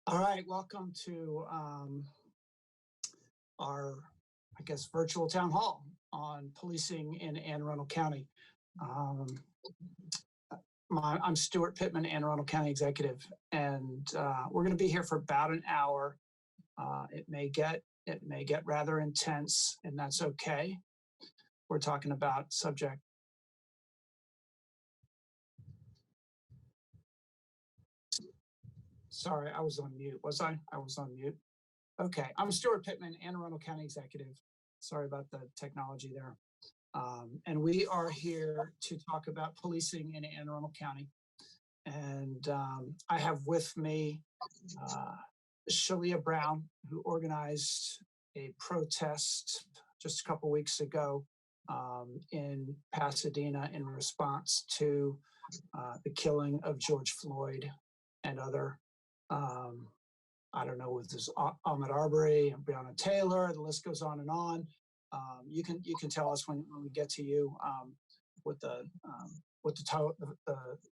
All right, welcome to our, I guess, virtual town hall on policing in Anne Arundel County. I'm Stuart Pittman, Anne Arundel County Executive, and we're going to be here for about an hour. It may get rather intense, and that's okay. We're talking about subject. Sorry, I was on mute. Was I? I was on mute. Okay, I'm Stuart Pittman, Anne Arundel County Executive. Sorry about the technology there. And we are here to talk about policing in Anne Arundel County. And I have with me Shalia Brown, who organized a protest just a couple weeks ago in Pasadena in response to the killing of George Floyd and other I don't know, with this Ahmaud Arbery and Breonna Taylor, the list goes on and on. You can tell us when we get to you what the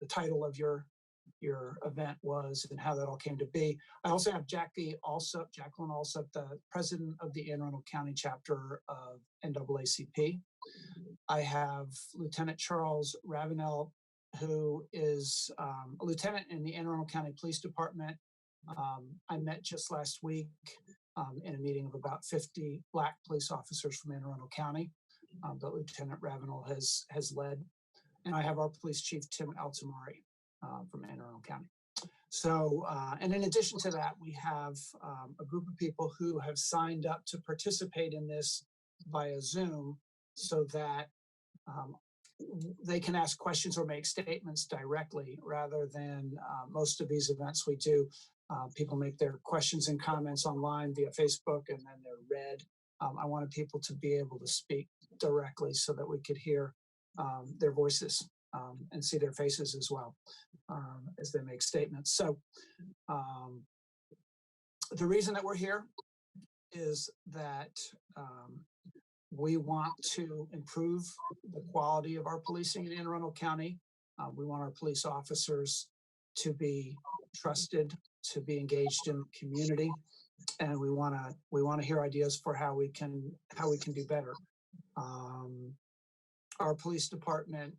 title of your event was and how that all came to be. I also have Jacqueline Alsup, the president of the Anne Arundel County chapter of NAACP. I have Lieutenant Charles Ravenel, who is a lieutenant in the Anne Arundel County Police Department. I met just last week in a meeting of about 50 Black police officers from Anne Arundel County that Lieutenant Ravenel has led. And I have our police chief, Tim Altamari, from Anne Arundel County. So, and in addition to that, we have a group of people who have signed up to participate in this via Zoom so that they can ask questions or make statements directly rather than most of these events we do. People make their questions and comments online via Facebook and then they're read. I wanted people to be able to speak directly so that we could hear their voices and see their faces as well as they make statements. So the reason that we're here is that we want to improve the quality of our policing in Anne Arundel County. We want our police officers to be trusted, to be engaged in the community, and we want to hear ideas for how we can do better. Our police department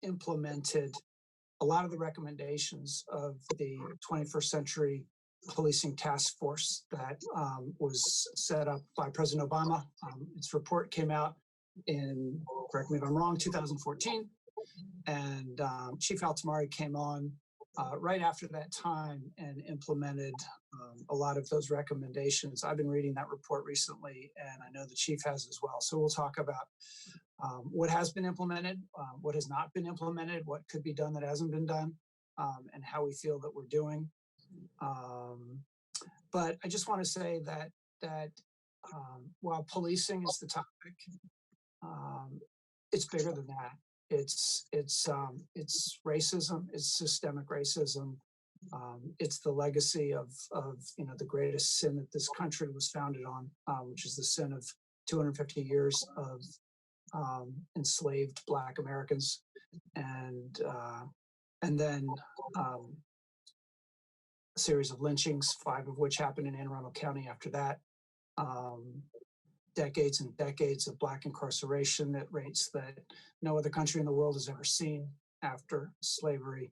implemented a lot of the recommendations of the 21st Century Policing Task Force that was set up by President Obama. Its report came out in, correct me if I'm wrong, 2014, and Chief Altamari came on right after that time and implemented a lot of those recommendations. I've been reading that report recently, and I know the chief has as well. So we'll talk about what has been implemented, what has not been implemented, what could be done that hasn't been done, and how we feel that we're doing. But I just want to say that while policing is the topic, it's bigger than that. It's racism. It's systemic racism. It's the legacy of the greatest sin that this country was founded on, which is the sin of 250 years of enslaved Black Americans, and then a series of lynchings, 5 of which happened in Anne Arundel County after that. Decades and decades of Black incarceration at rates that no other country in the world has ever seen after slavery.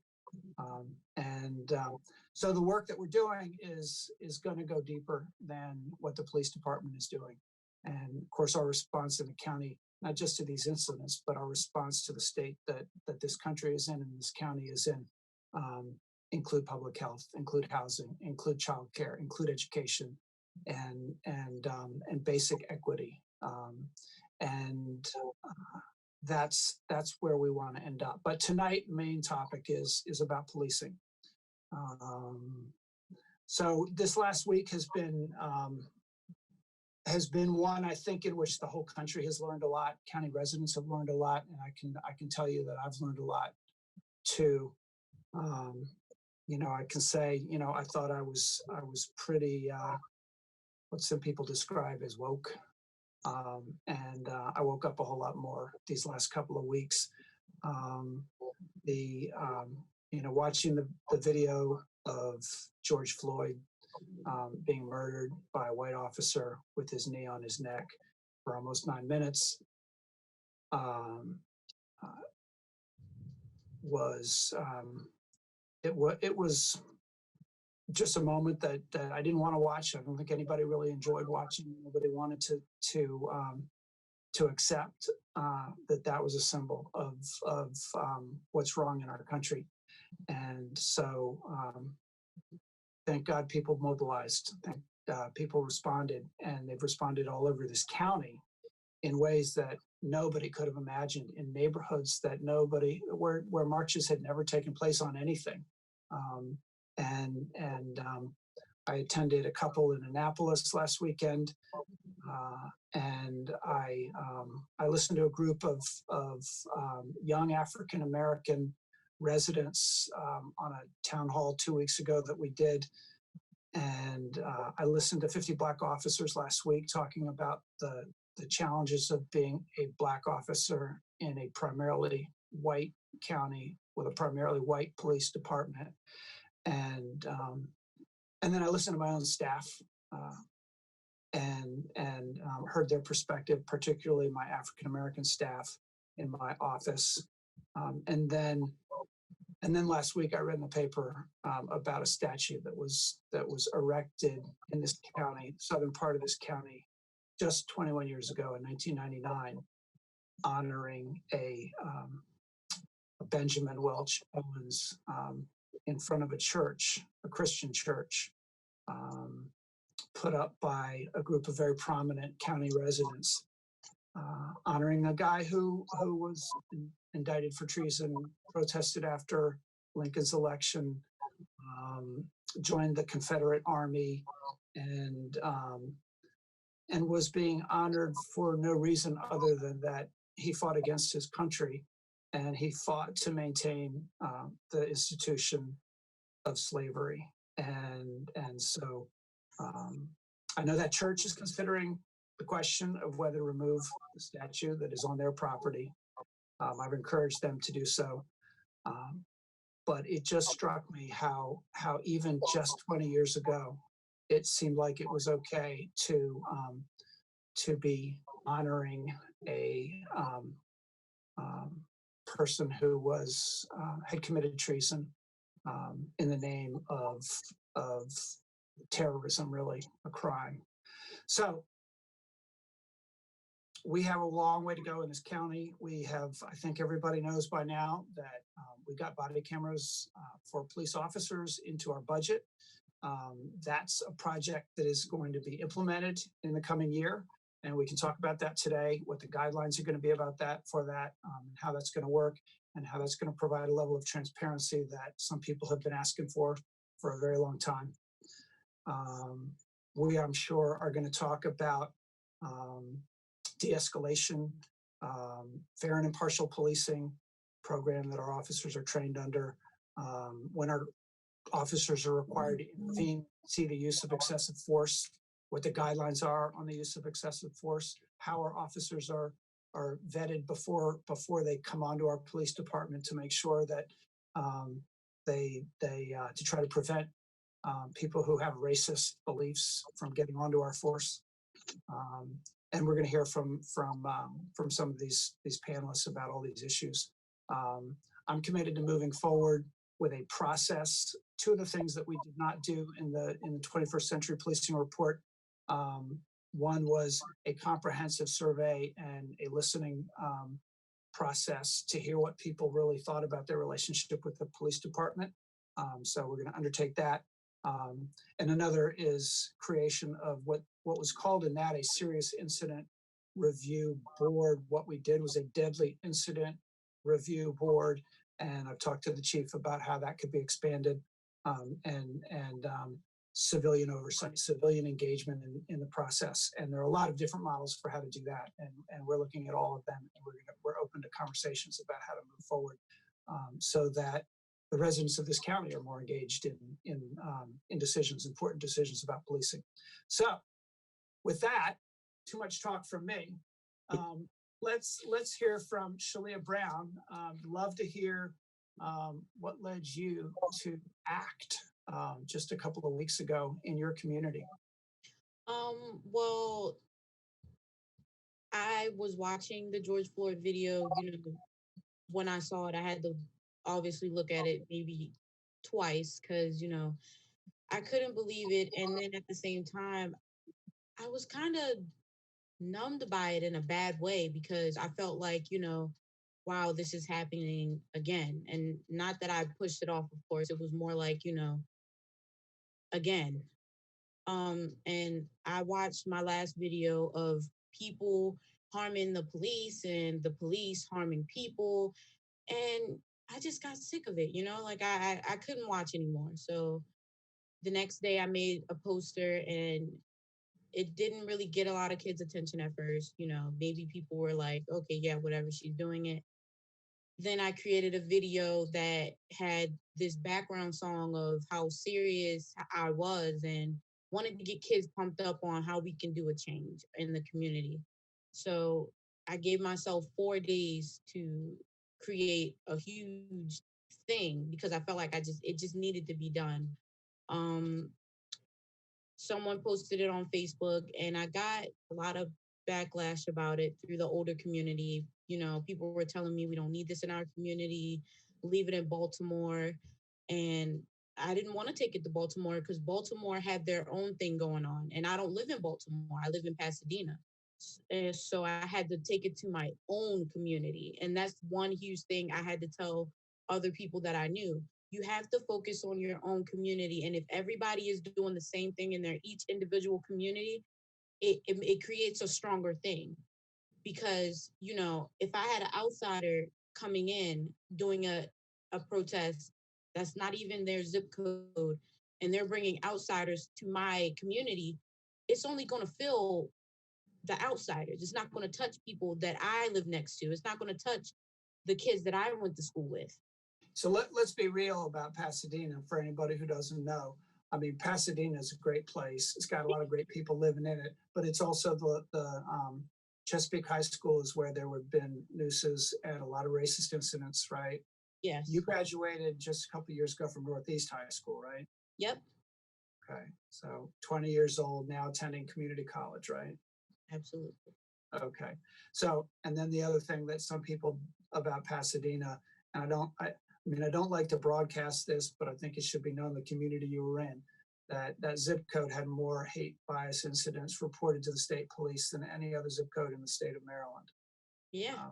So the work that we're doing is going to go deeper than what the police department is doing. And of course, our response in the county, not just to these incidents, but our response to the state that this country is in and this county is in, include public health, include housing, include childcare, include education, and basic equity, that's where we want to end up. But tonight, main topic is about policing. So this last week has been one, I think, in which the whole country has learned a lot. County residents have learned a lot, and I can tell you that I've learned a lot too. I can say, I thought I was pretty, what some people describe as woke. And I woke up a whole lot more these last couple of weeks. Watching the video of George Floyd being murdered by a white officer with his knee on his neck for almost 9 minutes was it was just a moment that I didn't want to watch. I don't think anybody really enjoyed watching. Nobody wanted to accept that was a symbol of what's wrong in our country. And so thank God people mobilized. Thank people responded, and they've responded all over this county in ways that nobody could have imagined, in neighborhoods that where marches had never taken place on anything. I attended a couple in Annapolis last weekend, and I listened to a group of young African American residents on a town hall 2 weeks ago that we did. And I listened to 50 Black officers last week talking about the challenges of being a Black officer in a primarily white county with a primarily white police department. And then I listened to my own staff and heard their perspective, particularly my African American staff in my office. And then last week I read in the paper about a statue that was erected in this county, southern part of this county, just 21 years ago in 1999, honoring a Benjamin Welch Owens in front of a church, a Christian church, put up by a group of very prominent county residents, honoring a guy who was indicted for treason, protested after Lincoln's election, joined the Confederate Army, and was being honored for no reason other than that he fought against his country, and he fought to maintain the institution of slavery. And so I know that church is considering the question of whether to remove the statue that is on their property. I've encouraged them to do so. But it just struck me how even just 20 years ago, it seemed like it was okay to be honoring a person who had committed treason in the name of terrorism, really a crime. So we have a long way to go in this county. We have, I think everybody knows by now that we got body cameras for police officers into our budget. That's a project that is going to be implemented in the coming year. And we can talk about that today, what the guidelines are going to be about that, and how that's going to work, and how that's going to provide a level of transparency that some people have been asking for a very long time. We, I'm sure, are going to talk about de-escalation, fair and impartial policing program that our officers are trained under. When our officers are required to intervene, see the use of excessive force, what the guidelines are on the use of excessive force, how our officers are vetted before they come onto our police department to make sure that they to try to prevent people who have racist beliefs from getting onto our force. And we're going to hear from some of these panelists about all these issues. I'm committed to moving forward with a process. Two of the things that we did not do in the 21st Century Policing Report, one was a comprehensive survey and a listening process to hear what people really thought about their relationship with the police department. So we're going to undertake that. And another is creation of what was called in that a serious incident review board. What we did was a deadly incident review board. And I've talked to the chief about how that could be expanded, and civilian oversight, civilian engagement in the process. And there are a lot of different models for how to do that. And we're looking at all of them, and we're open to conversations about how to move forward so that the residents of this county are more engaged in decisions, important decisions about policing. So with that, too much talk from me. Let's hear from Shalia Brown. Love to hear what led you to ACT, just a couple of weeks ago in your community? Well, I was watching the George Floyd video, when I saw it, I had to obviously look at it maybe twice because, I couldn't believe it. And then at the same time, I was kind of numbed by it in a bad way because I felt like, wow, this is happening again. And not that I pushed it off, of course. It was more like, again. And I watched my last video of people harming the police and the police harming people. And I just got sick of it, like I couldn't watch anymore. So the next day I made a poster and it didn't really get a lot of kids' attention at first. Maybe people were like, okay, yeah, whatever, she's doing it. Then I created a video that had this background song of how serious I was and wanted to get kids pumped up on how we can do a change in the community. So I gave myself 4 days to create a huge thing because I felt like it just needed to be done. Um, Someone posted it on Facebook and I got a lot of backlash about it through the older community. People were telling me we don't need this in our community, leave it in Baltimore. And I didn't want to take it to Baltimore because Baltimore had their own thing going on. And I don't live in Baltimore, I live in Pasadena. And so I had to take it to my own community. And that's one huge thing I had to tell other people that I knew. You have to focus on your own community. And if everybody is doing the same thing in their each individual community, it creates a stronger thing. Because, if I had an outsider coming in doing a protest that's not even their zip code and they're bringing outsiders to my community, it's only going to fill the outsiders. It's not going to touch people that I live next to. It's not going to touch the kids that I went to school with. So let's be real about Pasadena for anybody who doesn't know. I mean, Pasadena is a great place. It's got a lot of great people living in it, but it's also the Chesapeake High School is where there have been nooses and a lot of racist incidents, right? Yes. You graduated just a couple of years ago from Northeast High School, right? Yep. Okay, so 20 years old now, attending community college, right? Absolutely. Okay, so and then the other thing that some people about Pasadena, and I mean, I don't like to broadcast this, but I think it should be known the community you were in, that zip code had more hate bias incidents reported to the state police than any other zip code in the state of Maryland. Yeah.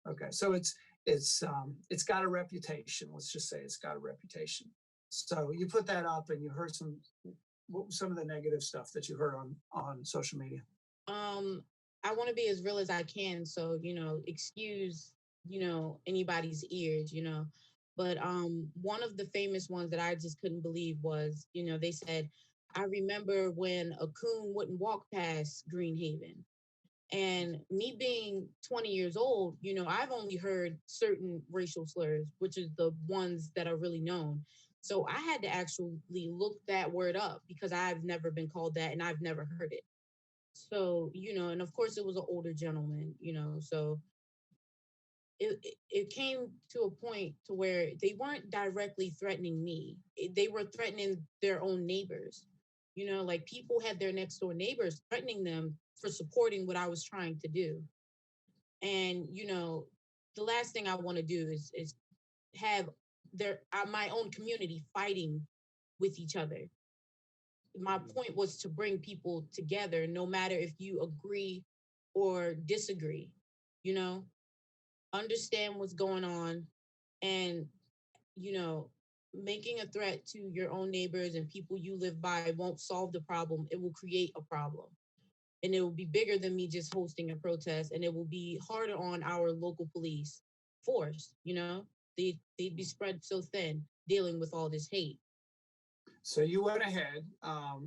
Okay, so it's got a reputation. Let's just say it's got a reputation. So you put that up, and you heard what was some of the negative stuff that you heard on social media? I want to be as real as I can, so excuse anybody's ears, but one of the famous ones that I just couldn't believe was, they said, I remember when a coon wouldn't walk past Greenhaven. And me being 20 years old, I've only heard certain racial slurs, which is the ones that are really known. So I had to actually look that word up because I've never been called that and I've never heard it. So, and of course it was an older gentleman, so it came to a point to where they weren't directly threatening me. They were threatening their own neighbors. Like people had their next door neighbors threatening them for supporting what I was trying to do. And, the last thing I want to do is have my own community fighting with each other. My point was to bring people together, no matter if you agree or disagree, you know, understand what's going on and, you know, making a threat to your own neighbors and people you live by won't solve the problem. It will create a problem. And it will be bigger than me just hosting a protest, and it will be harder on our local police force, they'd be spread so thin dealing with all this hate. So you went ahead. I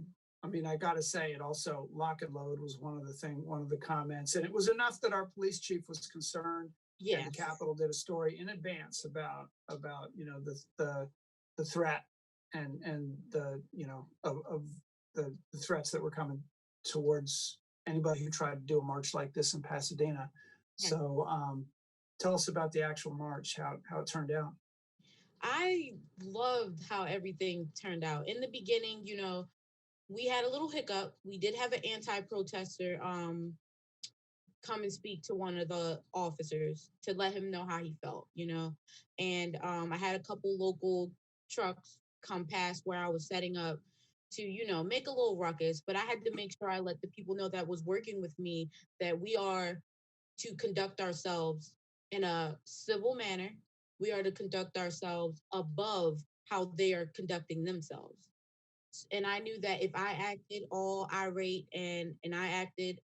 mean, I got to say it also, lock and load was one of the comments, and it was enough that our police chief was concerned. Yeah. And the Capitol did a story in advance about the threat and the of the threats that were coming towards anybody who tried to do a march like this in Pasadena. Yeah. So tell us about the actual march, how it turned out. I loved how everything turned out. In the beginning, we had a little hiccup. We did have an anti-protester come and speak to one of the officers to let him know how he felt. And I had a couple local trucks come past where I was setting up to, make a little ruckus, but I had to make sure I let the people know that was working with me that we are to conduct ourselves in a civil manner. We are to conduct ourselves above how they are conducting themselves. And I knew that if I acted all irate and I acted,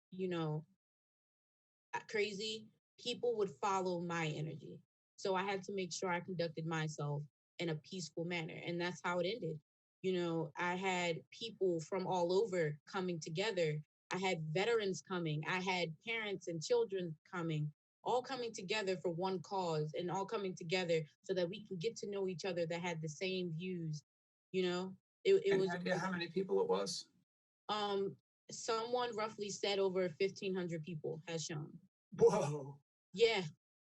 crazy, people would follow my energy. So I had to make sure I conducted myself in a peaceful manner. And that's how it ended. I had people from all over coming together. I had veterans coming. I had parents and children coming, all coming together for one cause and all coming together so that we can get to know each other that had the same views. You know, it Any was idea how many people it was? um someone roughly said over 1,500 people has shown. Whoa. Yeah,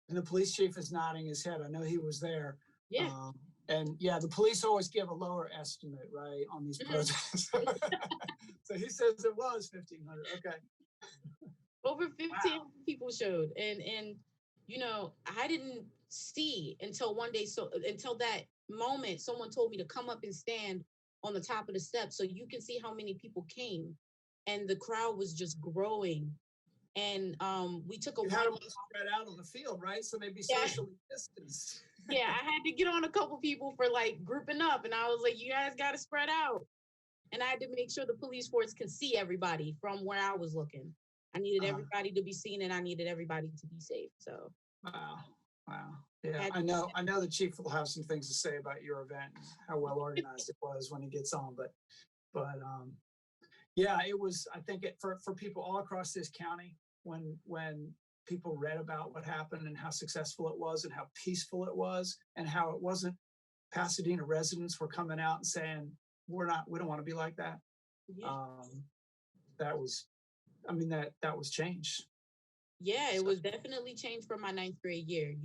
And the police chief is nodding his head. I know he was there. yeah. And yeah, the police always give a lower estimate, right, on these Mhm. protests. So he says it was 1,500. Okay. Over 15 Wow. people showed. And I didn't see until one day, so until that moment someone told me to come up and stand on the top of the steps so you can see how many people came. And the crowd was just growing. And we took a You had one. them all spread out on the field, right? So they'd be Yeah, socially distanced. yeah, I had to get on a couple people for like grouping up, and I was like, you guys got to spread out. And I had to make sure the police force can see everybody from where I was looking. I needed Uh, everybody to be seen, and I needed everybody to be safe. So wow. Wow. Yeah, had I know. I know the chief will have some things to say about your event and how well organized it was when he gets on. But yeah, it was. I think for people all across this county, when people read about what happened and how successful it was and how peaceful it was and how it wasn't Pasadena residents were coming out and saying we don't want to be like that. yeah, Um, that was, I mean, that was change. yeah, it So, was definitely changed from my ninth grade year.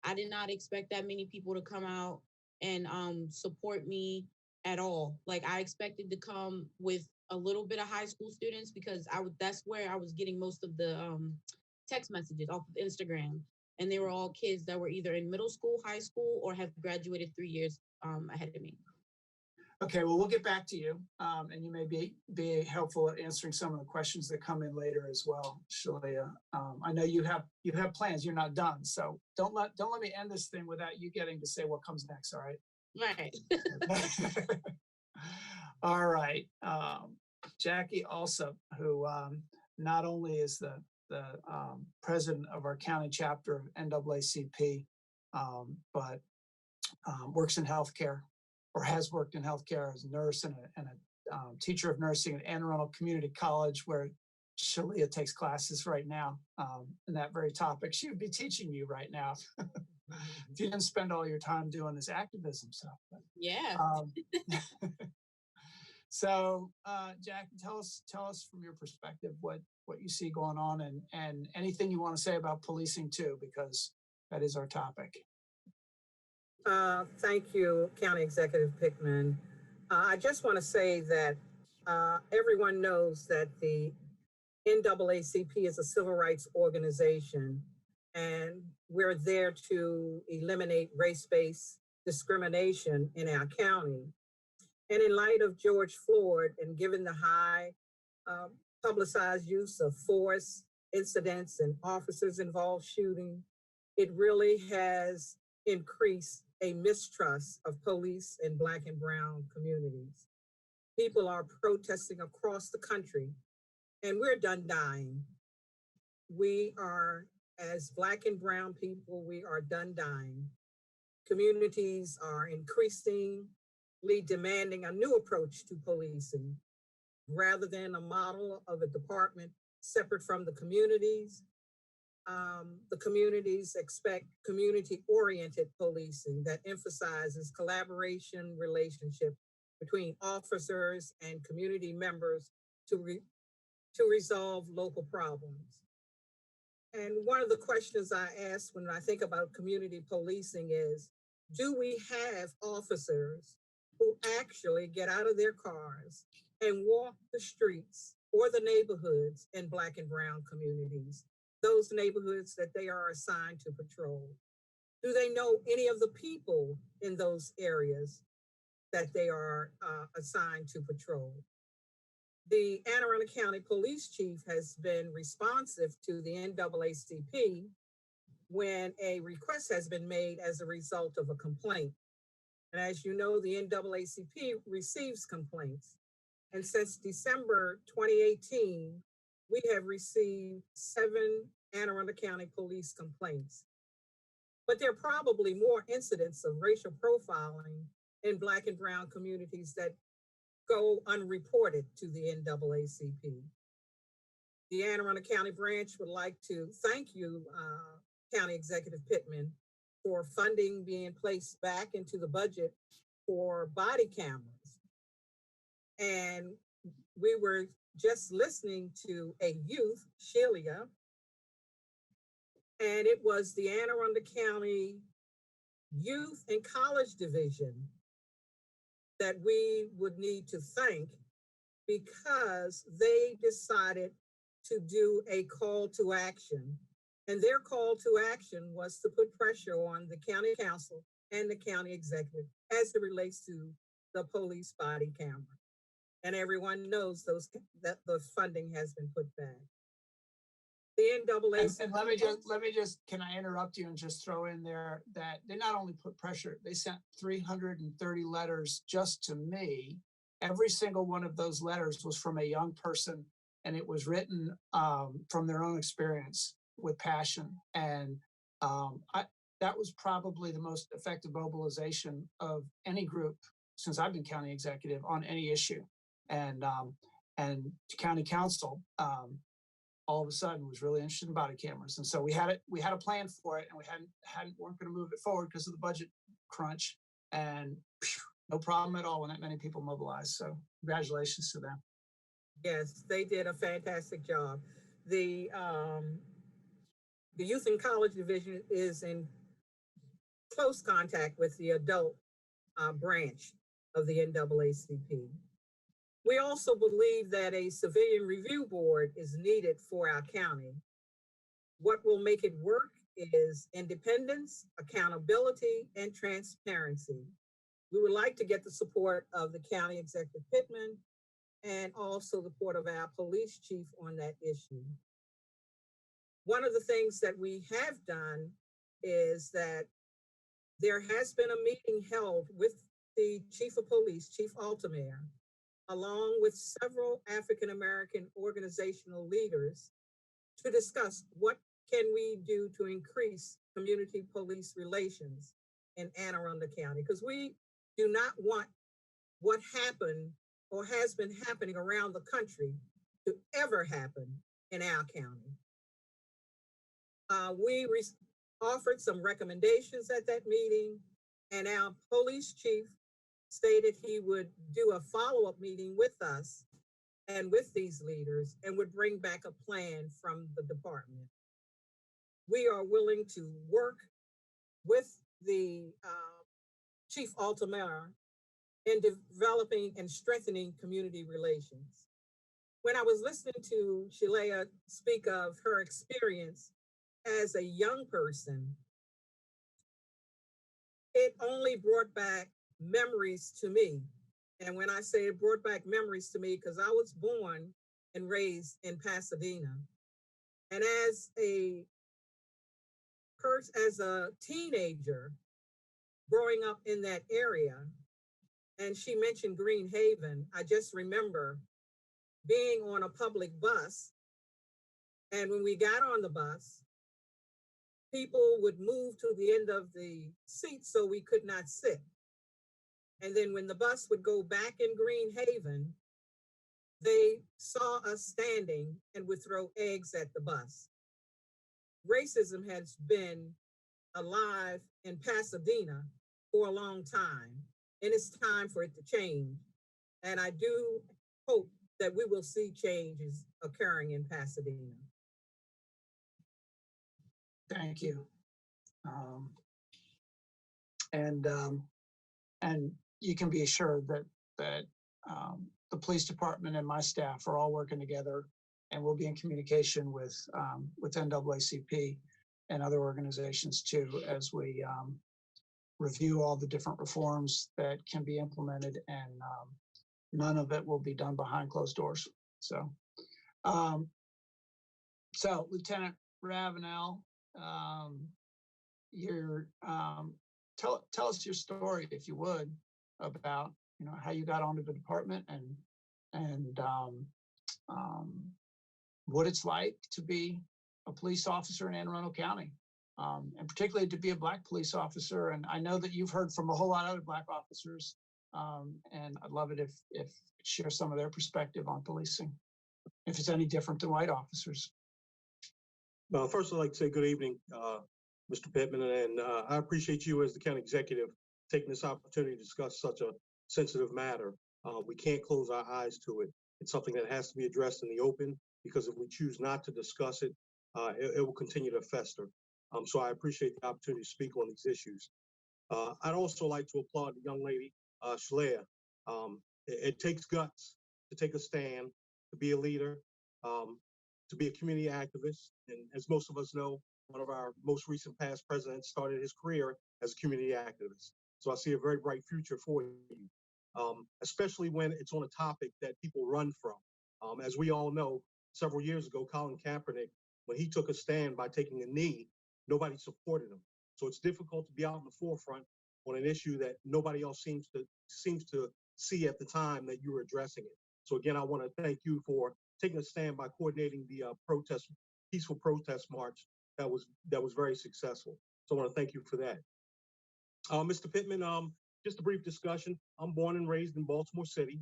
I did not expect that many people to come out and support me at all. Like I expected to come with a little bit of high school students because that's where I was getting most of the text messages off of Instagram. And they were all kids that were either in middle school, high school, or have graduated 3 years ahead of me. okay, well, we'll get back to you, and you may be helpful at answering some of the questions that come in later as well, Shalia. I know you have plans. You're not done, so don't let me end this thing without you getting to say what comes next. All right. Right. All right. Jackie Alsop, who not only is the president of our county chapter of NAACP, but works in healthcare or has worked in healthcare as a nurse and a teacher of nursing at Anne Arundel Community College, where Shalia takes classes right now in that very topic. She would be teaching you right now if you didn't spend all your time doing this activism stuff. But, Yeah. so, Jackie, tell us from your perspective what you see going on and anything you want to say about policing too, because that is our topic. Thank you, County Executive Pickman. I just want to say that everyone knows that the NAACP is a civil rights organization, and we're there to eliminate race-based discrimination in our county. And in light of George Floyd, and given the high uh, publicized use of force, incidents, and officers involved shooting, it really has increased a mistrust of police in Black and Brown communities. People are protesting across the country, and we're done dying. We are, as Black and Brown people, we are done dying. Communities are increasingly demanding a new approach to policing. Rather than a model of a department separate from the communities expect community-oriented policing that emphasizes collaboration relationship between officers and community members to resolve local problems. And one of the questions I ask when I think about community policing is, do we have officers who actually get out of their cars and walk the streets or the neighborhoods in Black and brown communities, those neighborhoods that they are assigned to patrol? Do they know any of the people in those areas that they are assigned to patrol? The Anne Arundel County Police Chief has been responsive to the NAACP when a request has been made as a result of a complaint. And as you know, the NAACP receives complaints. And since December 2018, we have received 7 Anne Arundel County police complaints. But there are probably more incidents of racial profiling in Black and brown communities that go unreported to the NAACP. The Anne Arundel County branch would like to thank you, County Executive Pittman, for funding being placed back into the budget for body cameras. And we were just listening to a youth, Shelia, and it was the Anne Arundel County Youth and College Division that we would need to thank, because they decided to do a call to action. And their call to action was to put pressure on the county council and the county executive as it relates to the police body camera. And everyone knows that the funding has been put back. The NAACP. And let me just, can I interrupt you and just throw in there that they not only put pressure, they sent 330 letters just to me. Every single one of those letters was from a young person, and it was written from their own experience with passion. And that was probably the most effective mobilization of any group since I've been county executive on any issue. And county council, all of a sudden was really interested in body cameras. And so we had a plan for it, and we weren't going to move it forward because of the budget crunch, and no problem at all when that many people mobilized. So congratulations to them. Yes, they did a fantastic job. The Youth and College Division is in close contact with the adult branch of the NAACP. We also believe that a civilian review board is needed for our county. What will make it work is independence, accountability, and transparency. We would like to get the support of the County Executive Pittman and also the support of our police chief on that issue. One of the things that we have done is that there has been a meeting held with the chief of police, Chief Altamere, along with several African-American organizational leaders, to discuss what can we do to increase community police relations in Anne Arundel County, because we do not want what happened or has been happening around the country to ever happen in our county. We offered some recommendations at that meeting, and our police chief stated he would do a follow-up meeting with us and with these leaders and would bring back a plan from the department. We are willing to work with the Chief Altamere in developing and strengthening community relations. When I was listening to Shelia speak of her experience as a young person, it only brought back memories to me. And when I say it brought back memories to me, because I was born and raised in Pasadena. And as a teenager growing up in that area, and she mentioned Green Haven, I just remember being on a public bus. And when we got on the bus, people would move to the end of the seat so we could not sit. And then when the bus would go back in Green Haven, they saw us standing and would throw eggs at the bus. Racism has been alive in Pasadena for a long time, and it's time for it to change. And I do hope that we will see changes occurring in Pasadena. Thank you. And you can be assured that the police department and my staff are all working together, and we'll be in communication with NAACP and other organizations too, as we review all the different reforms that can be implemented, and none of it will be done behind closed doors. So, Lieutenant Ravenel, tell us your story, if you would, about how you got onto the department and what it's like to be a police officer in Anne Arundel County, and particularly to be a Black police officer. And I know that you've heard from a whole lot of other Black officers, and I'd love it if share some of their perspective on policing, if it's any different than white officers. Well, first I'd like to say good evening, Mr. Pittman, and I appreciate you as the county executive taking this opportunity to discuss such a sensitive matter. We can't close our eyes to it. It's something that has to be addressed in the open, because if we choose not to discuss it, it will continue to fester. So I appreciate the opportunity to speak on these issues. I'd also like to applaud the young lady, Shalea. It takes guts to take a stand, to be a leader, to be a community activist. And as most of us know, one of our most recent past presidents started his career as a community activist. So I see a very bright future for you, especially when it's on a topic that people run from. As we all know, several years ago, Colin Kaepernick, when he took a stand by taking a knee, nobody supported him. So it's difficult to be out in the forefront on an issue that nobody else seems to see at the time that you were addressing it. So again, I want to thank you for taking a stand by coordinating the peaceful protest march that was very successful. So I want to thank you for that. Mr. Pittman, just a brief discussion. I'm born and raised in Baltimore City.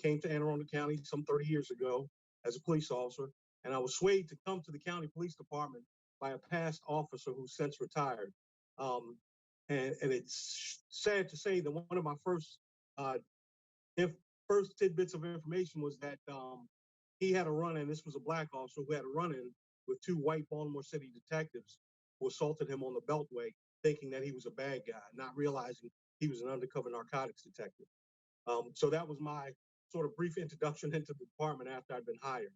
Came to Anne Arundel County some 30 years ago as a police officer, and I was swayed to come to the county police department by a past officer who's since retired. And it's sad to say that one of my first tidbits of information was that he had a run-in. This was a Black officer who had a run-in with two white Baltimore City detectives who assaulted him on the Beltway, thinking that he was a bad guy, not realizing he was an undercover narcotics detective. So that was my sort of brief introduction into the department after I'd been hired.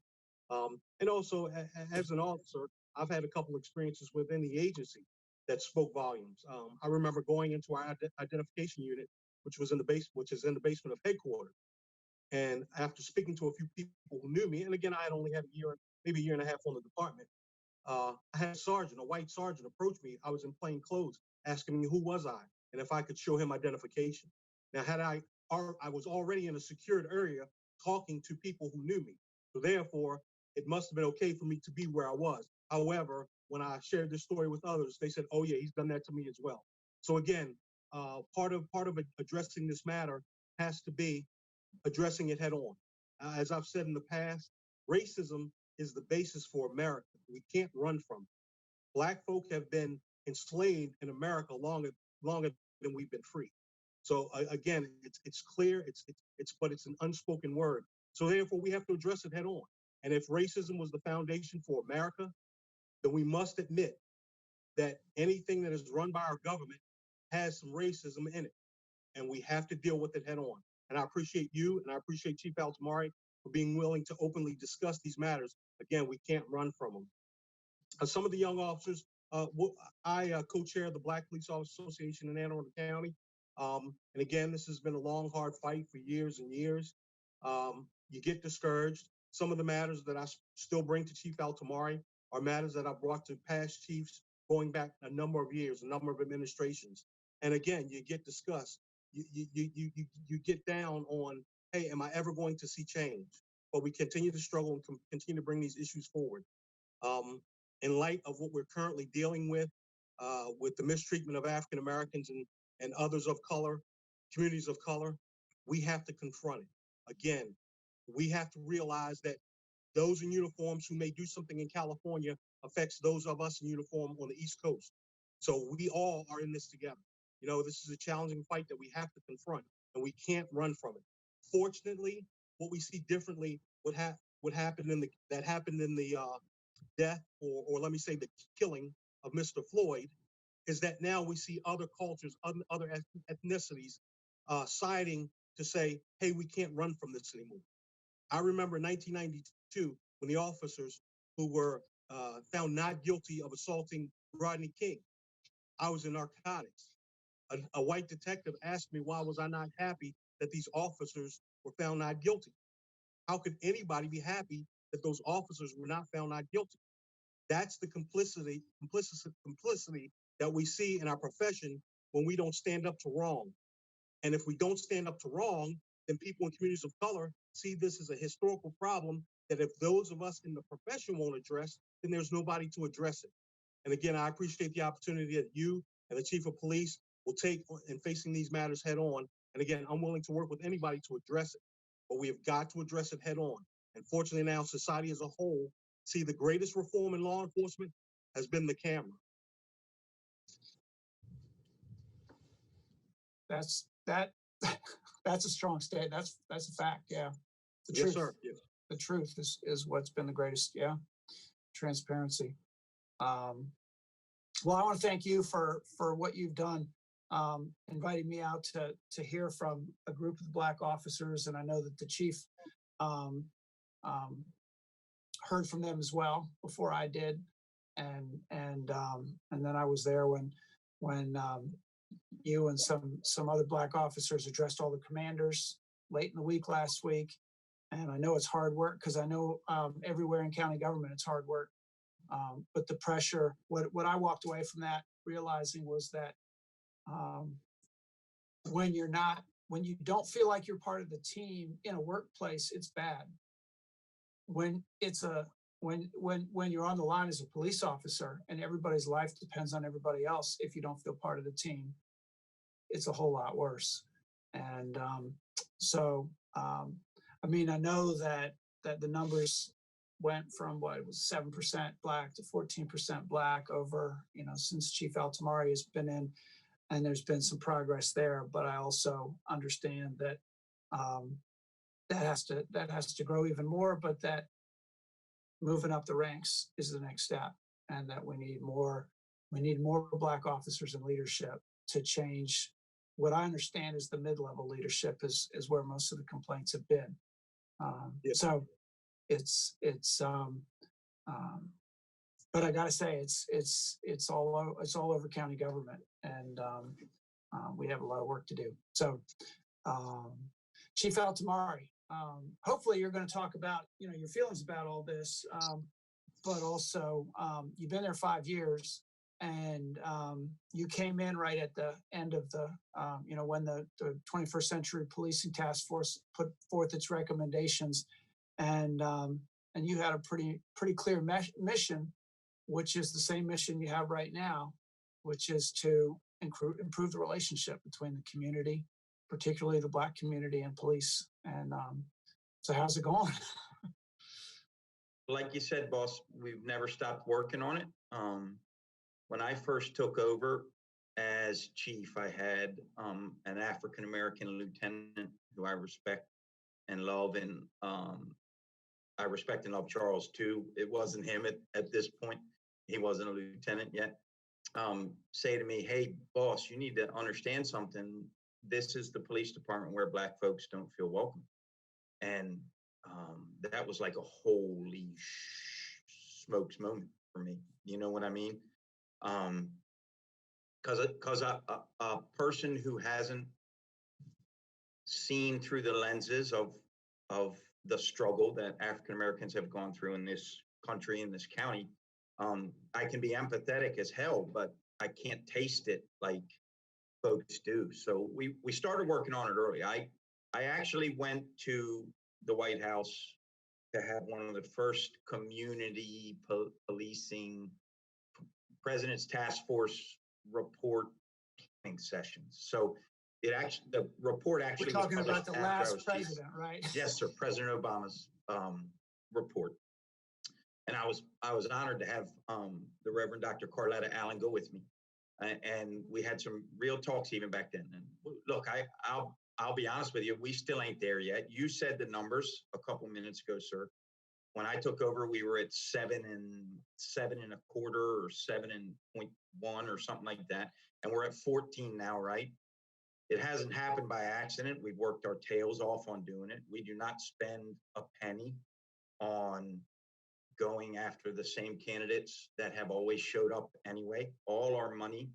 And also, as an officer, I've had a couple experiences within the agency that spoke volumes. I remember going into our identification unit, which is in the basement of headquarters. And after speaking to a few people who knew me, and again, I had only had maybe a year and a half on the department, I had a white sergeant approach me. I was in plain clothes, asking me who was I and if I could show him identification. Now, I was already in a secured area talking to people who knew me. So therefore, it must have been okay for me to be where I was. However, when I shared this story with others, they said, "Oh yeah, he's done that to me as well." So again, part of addressing this matter has to be addressing it head on. As I've said in the past, racism is the basis for America. We can't run from it. Black folk have been enslaved in America longer than we've been free. So again, it's clear, but it's an unspoken word. So therefore, we have to address it head on. And if racism was the foundation for America, then we must admit that anything that is run by our government has some racism in it, and we have to deal with it head on. And I appreciate you, and I appreciate Chief Altamari for being willing to openly discuss these matters. Again, we can't run from them. Some of the young officers, I co-chair the Black Police Officers Association in Anne Arundel County. And again, this has been a long, hard fight for years and years. You get discouraged. Some of the matters that I still bring to Chief Altamari are matters that I brought to past chiefs going back a number of years, a number of administrations. And again, you get discussed. You get down on, hey, am I ever going to see change? But we continue to struggle and continue to bring these issues forward. In light of what we're currently dealing with the mistreatment of African Americans and others of color, communities of color, we have to confront it. Again, we have to realize that those in uniforms who may do something in California affects those of us in uniform on the East Coast. So we all are in this together. This is a challenging fight that we have to confront, and we can't run from it. Fortunately, what we see differently, what happened in the death, or let me say the killing of Mr. Floyd, is that now we see other cultures, other ethnicities siding to say, hey, we can't run from this anymore. I remember 1992 when the officers who were found not guilty of assaulting Rodney King. I was in narcotics. A white detective asked me why was I not happy that these officers were found not guilty. How could anybody be happy that those officers were not found not guilty? That's the complicity that we see in our profession when we don't stand up to wrong. And if we don't stand up to wrong, then people in communities of color see this as a historical problem that if those of us in the profession won't address, then there's nobody to address it. And again, I appreciate the opportunity that you and the chief of police will take in facing these matters head on. And again, I'm willing to work with anybody to address it, but we have got to address it head on. And fortunately now, society as a whole see the greatest reform in law enforcement has been the camera. That's a strong state. That's a fact. Yeah. The Yes, truth. sir. Yes. The truth is what's been the greatest. Yeah. Transparency. Well, I want to thank you for what you've done, inviting me out to hear from a group of Black officers, and I know that the chief heard from them as well before I did, and then I was there when you and some other Black officers addressed all the commanders late in the week last week, and I know it's hard work because I know everywhere in county government it's hard work. But the pressure, what I walked away from that realizing was that when you don't feel like you're part of the team in a workplace, it's bad. When you're on the line as a police officer and everybody's life depends on everybody else, if you don't feel part of the team, it's a whole lot worse. And I mean, I know that the numbers went from what it was 7% Black to 14% Black over, since Chief Altamari has been in, and there's been some progress there. But I also understand that that has to grow even more, but that moving up the ranks is the next step, and that we need more Black officers in leadership to change what I understand is the mid-level leadership is where most of the complaints have been. So it's but I gotta say it's all over county government, and we have a lot of work to do. So Chief Altamari, hopefully you're going to talk about your feelings about all this, but also you've been there 5 years, and you came in right at the end of the when the 21st Century Policing Task Force put forth its recommendations, and you had a pretty clear mission, which is the same mission you have right now, which is to improve the relationship between the community, particularly the Black community, and police. And so how's it going? Like you said, boss, we've never stopped working on it. When I first took over as chief, I had an African-American lieutenant who I respect and love, and I respect and love Charles too. It wasn't him at this point. He wasn't a lieutenant yet. Say to me, hey, boss, you need to understand something. This is the police department where Black folks don't feel welcome. And that was like a holy smokes moment for me. You know what I mean? Because a person who hasn't seen through the lenses of the struggle that African Americans have gone through in this country, in this county, I can be empathetic as hell, but I can't taste it like folks do. So we started working on it early. I actually went to the White House to have one of the first community policing President's Task Force report planning sessions. So the report actually We're talking was about the last president, right? Yes, sir. President Obama's report. And I was honored to have the Reverend Dr. Carletta Allen go with me. And we had some real talks even back then. And look, I'll be honest with you, we still ain't there yet. You said the numbers a couple minutes ago, sir. When I took over, we were at 7.25 or 7.1 or something like that. And we're at 14 now, right? It hasn't happened by accident. We've worked our tails off on doing it. We do not spend a penny on going after the same candidates that have always showed up anyway. All our money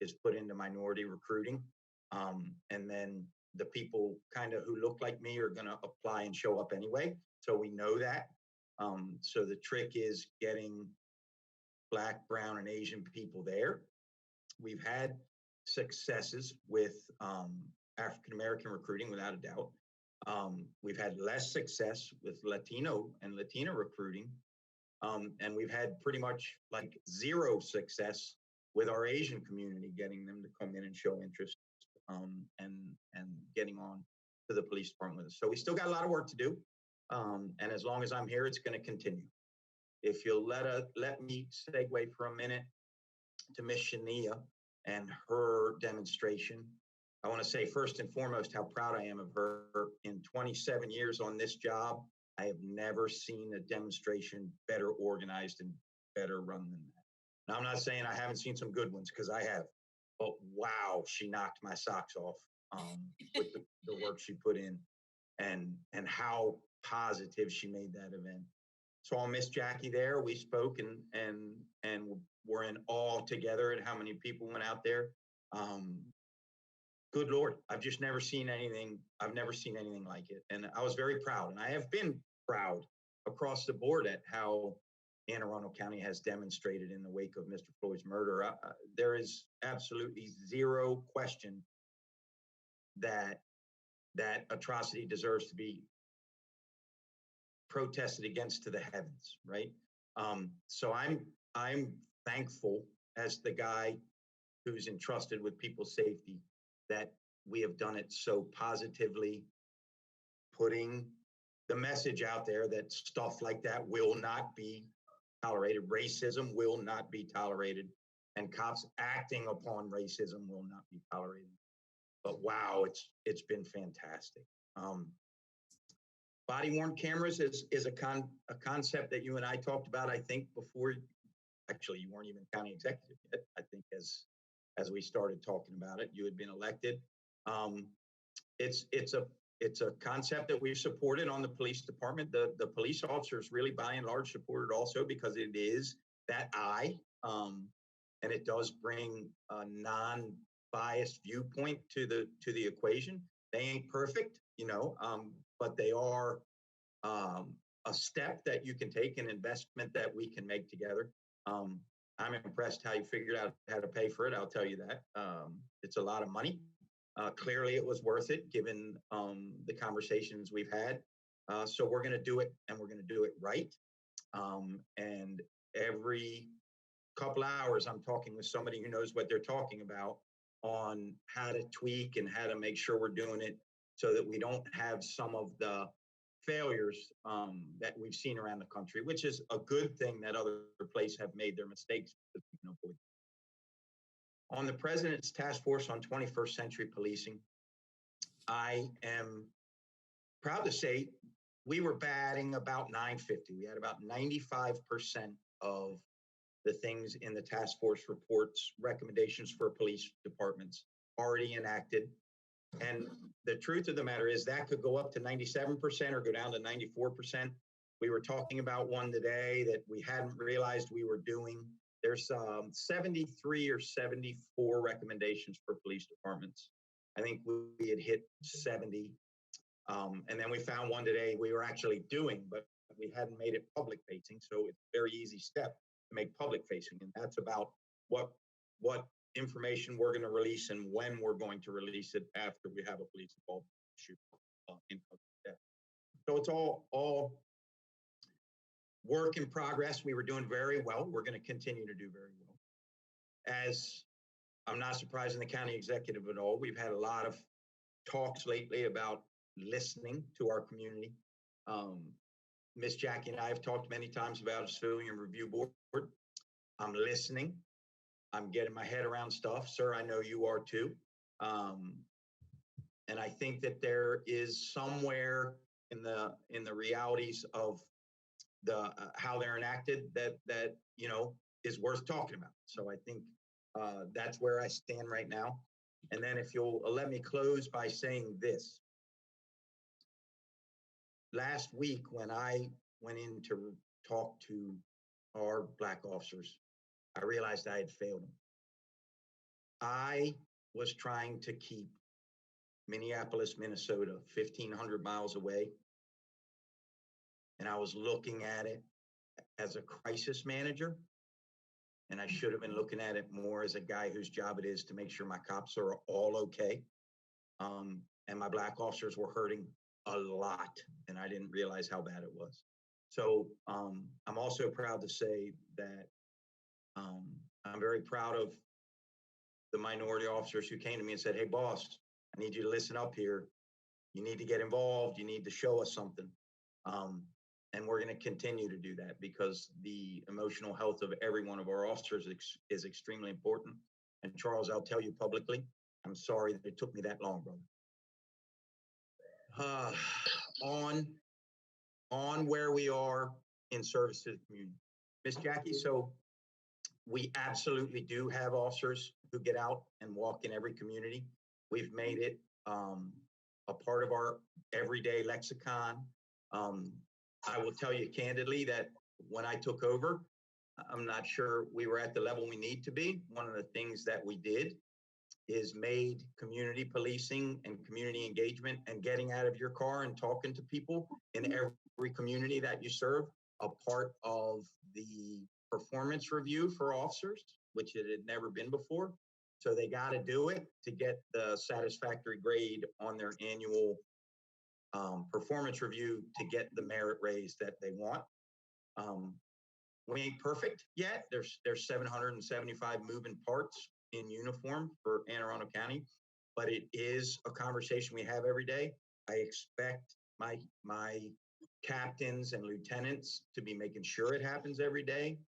is put into minority recruiting. And then the people kind of who look like me are going to apply and show up anyway. So we know that. So the trick is getting Black, brown, and Asian people there. We've had successes with African American recruiting, without a doubt. We've had less success with Latino and Latina recruiting. And we've had pretty much like zero success with our Asian community, getting them to come in and show interest and getting on to the police department with us. So we still got a lot of work to do. And as long as I'm here, it's going to continue. If you'll let me segue for a minute to Miss Shania and her demonstration. I want to say first and foremost how proud I am of her. In 27 years on this job, I have never seen a demonstration better organized and better run than that. Now, I'm not saying I haven't seen some good ones, because I have, but wow, she knocked my socks off with the work she put in and how positive she made that event. Saw Miss Jackie there. We spoke and we're in awe together at how many people went out there. Good Lord, I've just never seen anything. I've never seen anything like it. And I was very proud. And I have been proud across the board at how Anne Arundel County has demonstrated in the wake of Mr. Floyd's murder. There is absolutely zero question that that atrocity deserves to be protested against to the heavens, right? So I'm thankful, as the guy who's entrusted with people's safety, that we have done it so positively, putting the message out there that stuff like that will not be tolerated. Racism will not be tolerated, and cops acting upon racism will not be tolerated. But wow, it's been fantastic. Body-worn cameras is a concept that you and I talked about, I think, before. Actually, you weren't even county executive yet. I think as we started talking about it, you had been elected. It's a concept that we've supported on the police department. The police officers really, by and large, support it also, because it is that eye, and it does bring a non-biased viewpoint to the equation. They ain't perfect, but they are a step that you can take, an investment that we can make together. I'm impressed how you figured out how to pay for it. I'll tell you that. It's a lot of money. Clearly, it was worth it, given the conversations we've had. So we're going to do it, and we're going to do it right. And every couple hours, I'm talking with somebody who knows what they're talking about on how to tweak and how to make sure we're doing it so that we don't have some of the failures that we've seen around the country, which is a good thing that other places have made their mistakes. On the President's Task Force on 21st Century Policing, I am proud to say we were batting about 950. We had about 95% of the things in the task force reports, recommendations for police departments already enacted. And the truth of the matter is that could go up to 97% or go down to 94%. We were talking about one today that we hadn't realized we were doing. There's 73 or 74 recommendations for police departments. I think we had hit 70. And then we found one today we were actually doing, but we hadn't made it public facing. So it's a very easy step to make public facing. And that's about what information we're going to release and when we're going to release it after we have a police involved issue in public. So it's all work in progress. We were doing very well. We're going to continue to do very well. As I'm not surprised in the county executive at all, we've had a lot of talks lately about listening to our community. Miss Jackie and I have talked many times about a civilian review board. I'm listening. I'm getting my head around stuff. Sir, I know you are too. And I think that there is somewhere in the realities of how they're enacted that you know is worth talking about. So I think that's where I stand right now. And then if you'll let me close by saying this. Last week, when I went in to talk to our Black officers, I realized I had failed them. I was trying to keep Minneapolis, Minnesota, 1,500 miles away. And I was looking at it as a crisis manager. And I should have been looking at it more as a guy whose job it is to make sure my cops are all okay. And my Black officers were hurting a lot, and I didn't realize how bad it was. So I'm also proud to say that I'm very proud of the minority officers who came to me and said, hey, boss, I need you to listen up here. You need to get involved. You need to show us something. And we're going to continue to do that because the emotional health of every one of our officers is extremely important. And Charles, I'll tell you publicly, I'm sorry that it took me that long, brother. On where we are in service to the community. Miss Jackie, so we absolutely do have officers who get out and walk in every community. We've made it a part of our everyday lexicon. I will tell you candidly that when I took over, I'm not sure we were at the level we need to be. One of the things that we did is made community policing and community engagement and getting out of your car and talking to people in every community that you serve a part of the performance review for officers, which it had never been before. So they got to do it to get the satisfactory grade on their annual performance review to get the merit raise that they want. We ain't perfect yet. There's 775 moving parts in uniform for Anne Arundel County, but it is a conversation we have every day. I expect my captains and lieutenants to be making sure it happens every day.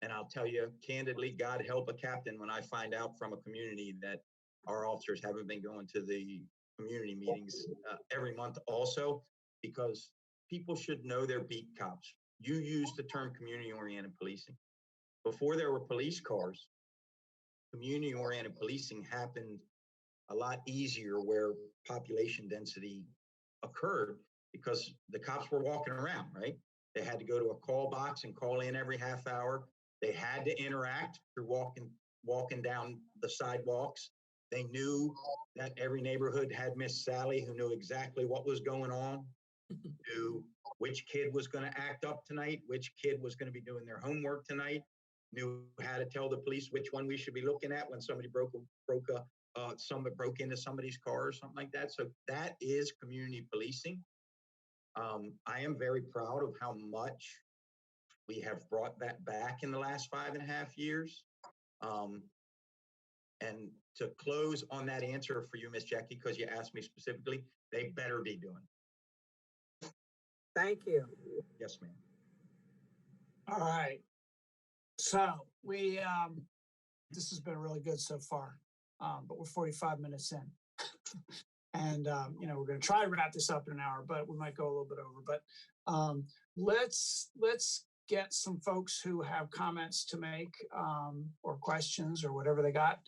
And I'll tell you candidly, God help a captain when I find out from a community that our officers haven't been going to the community meetings every month also, because people should know their beat cops. You used the term community-oriented policing. Before there were police cars, community-oriented policing happened a lot easier where population density occurred because the cops were walking around, right? They had to go to a call box and call in every half hour. They had to interact through walking down the sidewalks. They knew that every neighborhood had Miss Sally who knew exactly what was going on, knew which kid was going to act up tonight, which kid was going to be doing their homework tonight, knew how to tell the police which one we should be looking at when somebody broke into somebody's car or something like that. So that is community policing. I am very proud of how much we have brought that back in the last 5.5 years. And to close on that answer for you, Miss Jackie, because you asked me specifically, they better be doing it. Thank you. Yes, ma'am. All right. So we, this has been really good so far, but we're 45 minutes in. And, you know, we're going to try to wrap this up in an hour, but we might go a little bit over. But let's get some folks who have comments to make or questions or whatever they got.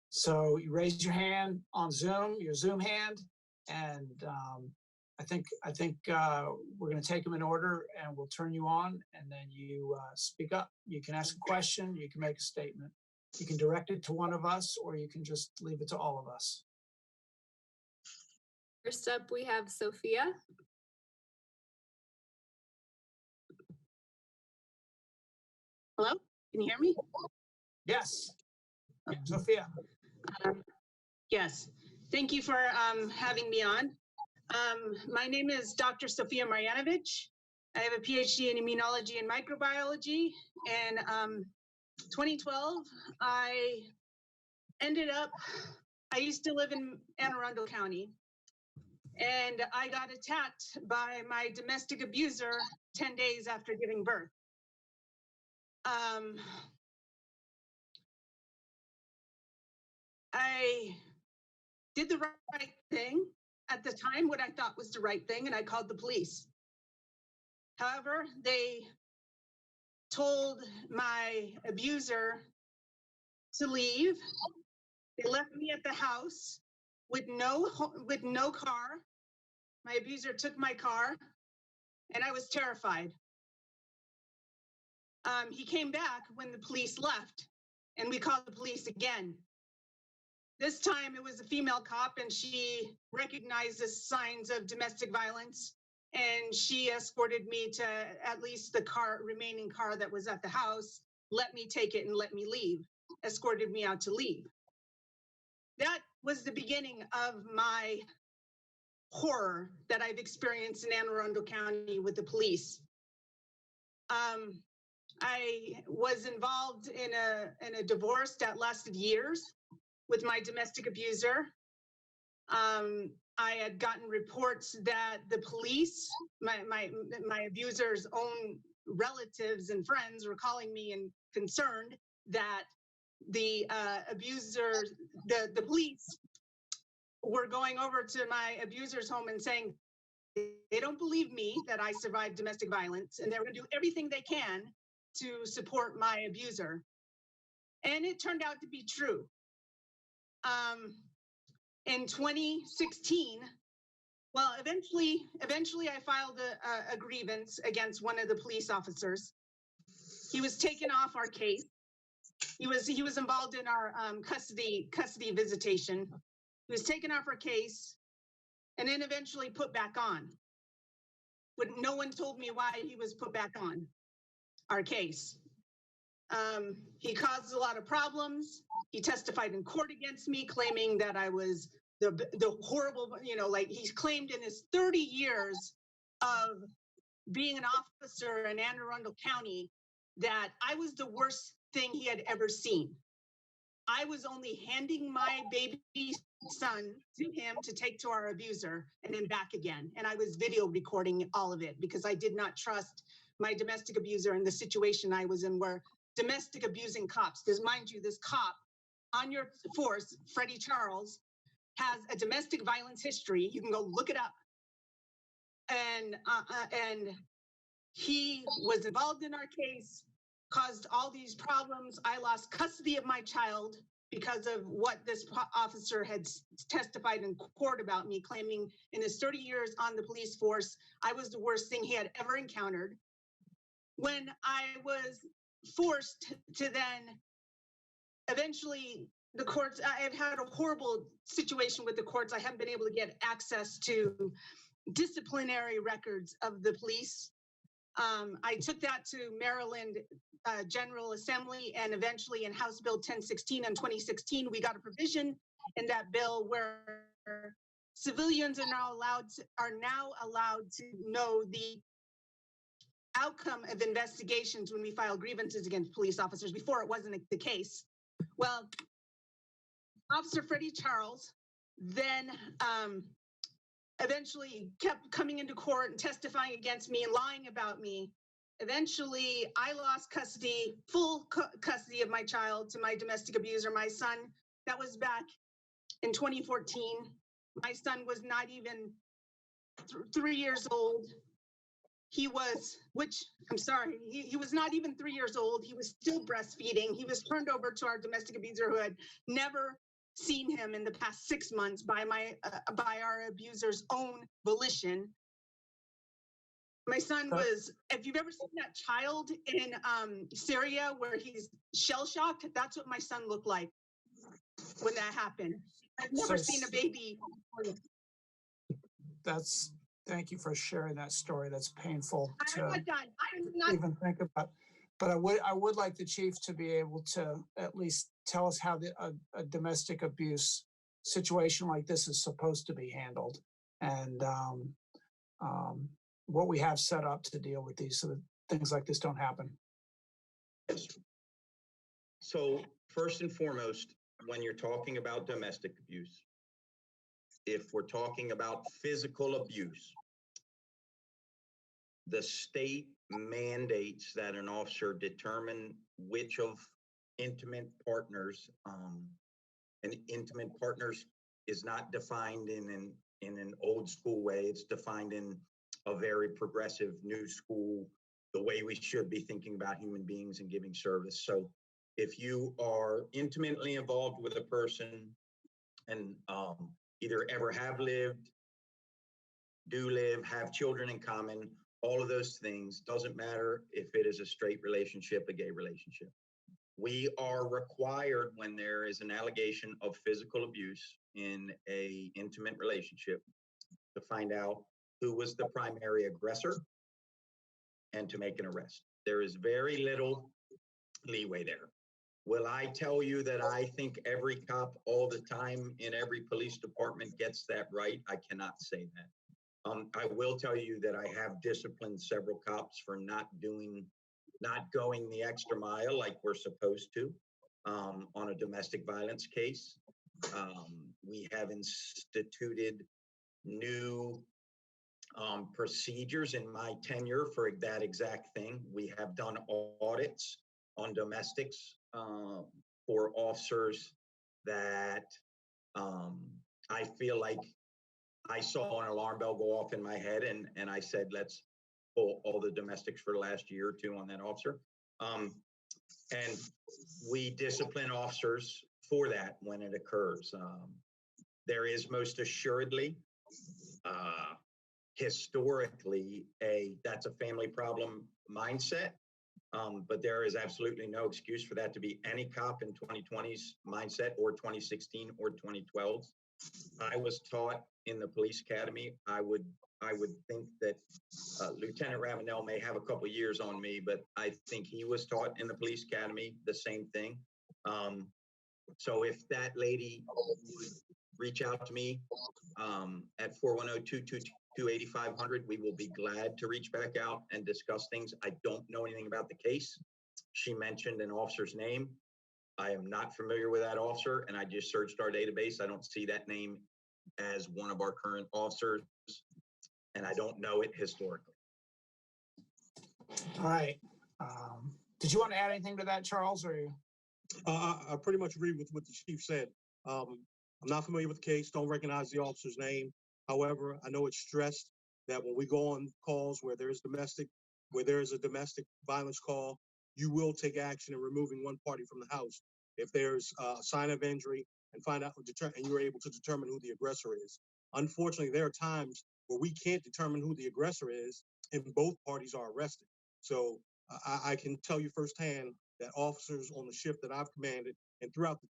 So you raise your hand on Zoom, your Zoom hand, and I think we're going to take them in order, and we'll turn you on, and then you speak up. You can ask a question, you can make a statement. You can direct it to one of us, or you can just leave it to all of us. First up, we have Sophia. Hello, can you hear me? Yes, Sophia. Yes, thank you for having me on. My name is Dr. Sophia Marjanovic. I have a PhD in immunology and microbiology. And 2012, I used to live in Anne Arundel County, and I got attacked by my domestic abuser 10 days after giving birth. I did the right thing at the time, what I thought was the right thing, and I called the police. However, they told my abuser to leave. They left me at the house with no car. My abuser took my car, and I was terrified. He came back when the police left, and we called the police again. This time it was a female cop, and she recognized the signs of domestic violence, and she escorted me to at least the remaining car that was at the house, let me take it and let me leave, escorted me out to leave. That was the beginning of my horror that I've experienced in Anne Arundel County with the police. I was involved in a divorce that lasted years with my domestic abuser. I had gotten reports that the police, my abuser's own relatives and friends were calling me and concerned that the abuser, the police were going over to my abuser's home and saying they don't believe me that I survived domestic violence, and they're going to do everything they can to support my abuser. And it turned out to be true. In 2016, well, eventually I filed a grievance against one of the police officers. He was taken off our case. He was involved in our custody visitation. He was taken off our case and then eventually put back on. But no one told me why he was put back on our case. He caused a lot of problems. He testified in court against me, claiming that I was the horrible, like he claimed in his 30 years of being an officer in Anne Arundel County that I was the worst thing he had ever seen. I was only handing my baby son to him to take to our abuser and then back again. And I was video recording all of it because I did not trust my domestic abuser in the situation I was in, where domestic abusing cops, mind you, this cop on your force, Freddie Charles, has a domestic violence history. You can go look it up. And he was involved in our case, caused all these problems. I lost custody of my child because of what this officer had testified in court about me, claiming in his 30 years on the police force, I was the worst thing he had ever encountered. When I was forced to then eventually the courts, I've had a horrible situation with the courts. I haven't been able to get access to disciplinary records of the police. I took that to Maryland General Assembly, and eventually in House Bill 1016 in 2016, we got a provision in that bill where civilians are now allowed to know the outcome of investigations when we file grievances against police officers. Before, it wasn't the case. Well, Officer Freddie Charles then eventually kept coming into court and testifying against me and lying about me. Eventually, I lost custody, full custody of my child to my domestic abuser, my son. That was back in 2014. My son was not even 3 years old. He was not even 3 years old. He was still breastfeeding. He was turned over to our domestic abuser, who had never seen him in the past 6 months by our abuser's own volition. My son was, if you've ever seen that child in Syria where he's shell-shocked, that's what my son looked like when that happened. I've never seen a baby. Thank you for sharing that story. That's painful I'm not done. I'm not even think about. But I would like the chief to be able to at least tell us how a domestic abuse situation like this is supposed to be handled, and what we have set up to deal with these so that things like this don't happen. Yes. So first and foremost, when you're talking about domestic abuse, if we're talking about physical abuse, the state mandates that an officer determine which of intimate partners, and intimate partners is not defined in an old school way. It's defined in a very progressive new school, the way we should be thinking about human beings and giving service. So if you are intimately involved with a person and either ever have lived, do live, have children in common, all of those things, doesn't matter if it is a straight relationship, a gay relationship. We are required when there is an allegation of physical abuse in a intimate relationship to find out who was the primary aggressor and to make an arrest. There is very little leeway there. Will I tell you that I think every cop all the time in every police department gets that right? I cannot say that. I will tell you that I have disciplined several cops for not going the extra mile like we're supposed to on a domestic violence case. We have instituted new procedures in my tenure for that exact thing. We have done audits on domestics for officers that I feel like I saw an alarm bell go off in my head, and I said, let's pull all the domestics for the last year or two on that officer. And we discipline officers for that when it occurs. There is most assuredly, historically, that's a family problem mindset. But there is absolutely no excuse for that to be any cop in 2020's mindset or 2016 or 2012. I was taught in the police academy. I would think that Lieutenant Ravenel may have a couple years on me, but I think he was taught in the police academy the same thing. So if that lady would reach out to me at 410-222-8500, we will be glad to reach back out and discuss things. I don't know anything about the case. She mentioned an officer's name. I am not familiar with that officer, and I just searched our database. I don't see that name as one of our current officers, and I don't know it historically. All right. Did you want to add anything to that, Charles, or you? I pretty much agree with what the chief said. I'm not familiar with the case, don't recognize the officer's name. However, I know it's stressed that when we go on calls where there is a domestic violence call, you will take action in removing one party from the house if there's a sign of injury and and you're able to determine who the aggressor is. Unfortunately, there are times where we can't determine who the aggressor is and both parties are arrested. So I can tell you firsthand that officers on the shift that I've commanded and throughout the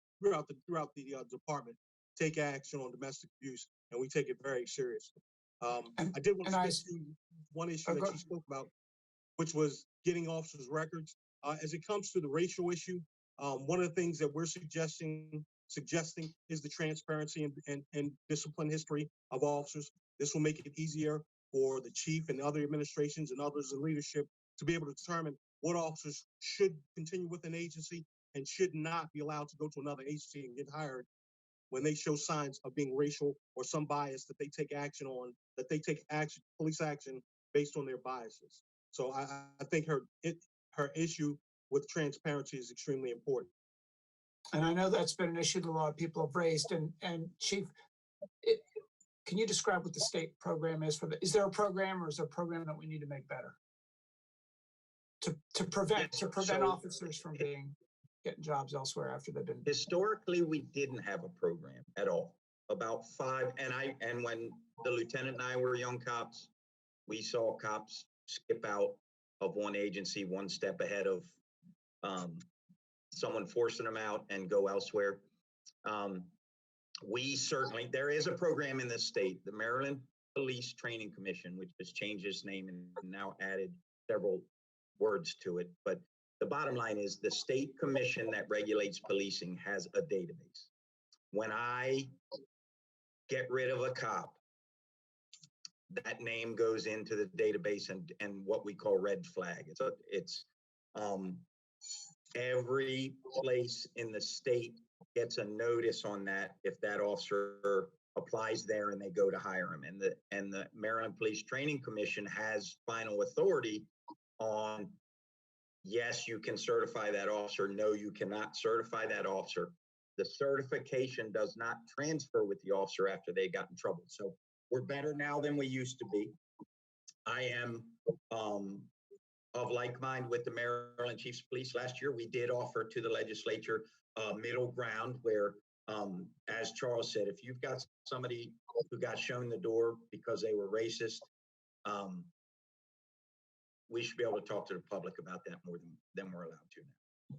department take action on domestic abuse, and we take it very seriously. I did want to speak to one issue that you spoke about, which was getting officers' records. As it comes to the racial issue, one of the things that we're suggesting is the transparency and discipline history of officers. This will make it easier for the chief and other administrations and others in leadership to be able to determine what officers should continue with an agency and should not be allowed to go to another agency and get hired when they show signs of being racial or some bias that they take police action based on their biases. So I think her issue with transparency is extremely important. And I know that's been an issue that a lot of people have raised. And Chief, can you describe what the state program is for the? Is there a program, or is there a program that we need to make better to prevent officers from getting jobs elsewhere after they've been? Historically, we didn't have a program at all. About five, and when the lieutenant and I were young cops, we saw cops skip out of one agency one step ahead of someone forcing them out and go elsewhere. There is a program in this state, the Maryland Police Training Commission, which has changed its name and now added several words to it. But the bottom line is the state commission that regulates policing has a database. When I get rid of a cop, that name goes into the database and what we call red flag. It's every place in the state gets a notice on that if that officer applies there and they go to hire him. And the Maryland Police Training Commission has final authority on, yes, you can certify that officer. No, you cannot certify that officer. The certification does not transfer with the officer after they got in trouble. So we're better now than we used to be. I am of like mind with the Maryland Chiefs of Police. Last year, we did offer to the legislature a middle ground where, as Charles said, if you've got somebody who got shown the door because they were racist, we should be able to talk to the public about that more than we're allowed to now.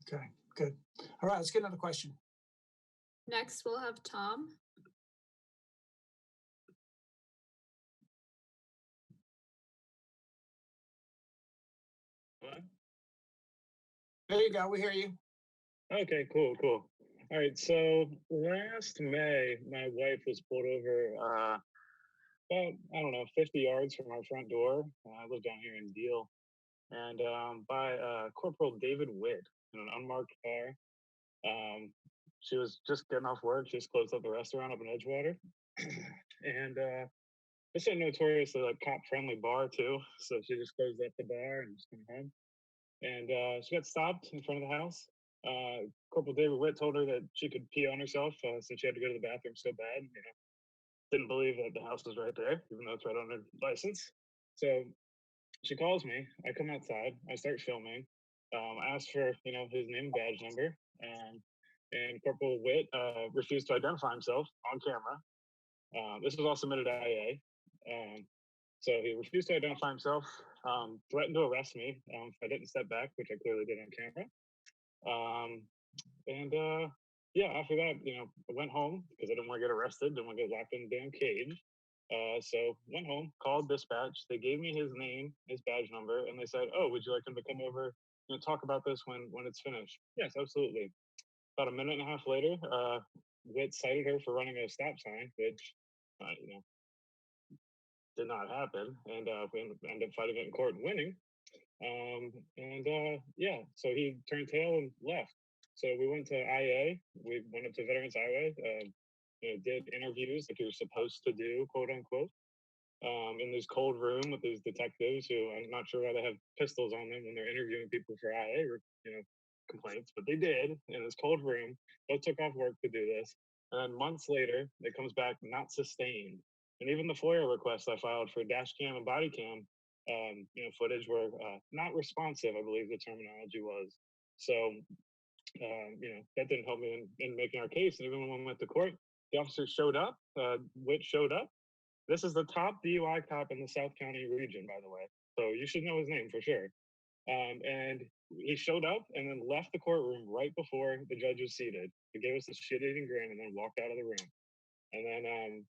Okay, good. All right, let's get another question. Next, we'll have Tom. Hello? There you go. We hear you. Okay, cool. All right, so last May, my wife was pulled over about, I don't know, 50 yards from our front door. I live down here in Deal. And by Corporal David Witt in an unmarked car. She was just getting off work. She just closed up the restaurant up in Edgewater. And it's a notoriously like cop-friendly bar too. So she just closed up the bar and just came home. And she got stopped in front of the house. Corporal David Witt told her that she could pee on herself since she had to go to the bathroom so bad. You know, didn't believe that the house was right there, even though it's right on her license. So she calls me. I come outside. I start filming. I asked for his name and badge number. And Corporal Witt refused to identify himself on camera. This was all submitted to IA. So he refused to identify himself, threatened to arrest me if I didn't step back, which I clearly did on camera. Yeah, after that, I went home because I didn't want to get arrested, didn't want to get locked in the damn cage. So went home, called dispatch. They gave me his name, his badge number, and they said, "Oh, would you like him to come over and talk about this when it's finished?" Yes, absolutely. About a minute and a half later, Witt cited her for running a stop sign, which did not happen, and we ended up fighting it in court and winning. Yeah, so he turned tail and left. So we went to IA. We went up to Veterans Highway. Did interviews like you're supposed to do, quote unquote, in this cold room with these detectives who I'm not sure why they have pistols on them when they're interviewing people for IA or complaints, but they did in this cold room. Both took off work to do this, and then months later, it comes back not sustained. And even the FOIA requests I filed for dash cam and body cam, footage were not responsive, I believe the terminology was. So, that didn't help me in making our case. And even when we went to court, the officer showed up, Witt showed up. This is the top DUI cop in the South County region, by the way. So you should know his name for sure. And he showed up and then left the courtroom right before the judge was seated. He gave us a shit-eating grin and then walked out of the room. And then,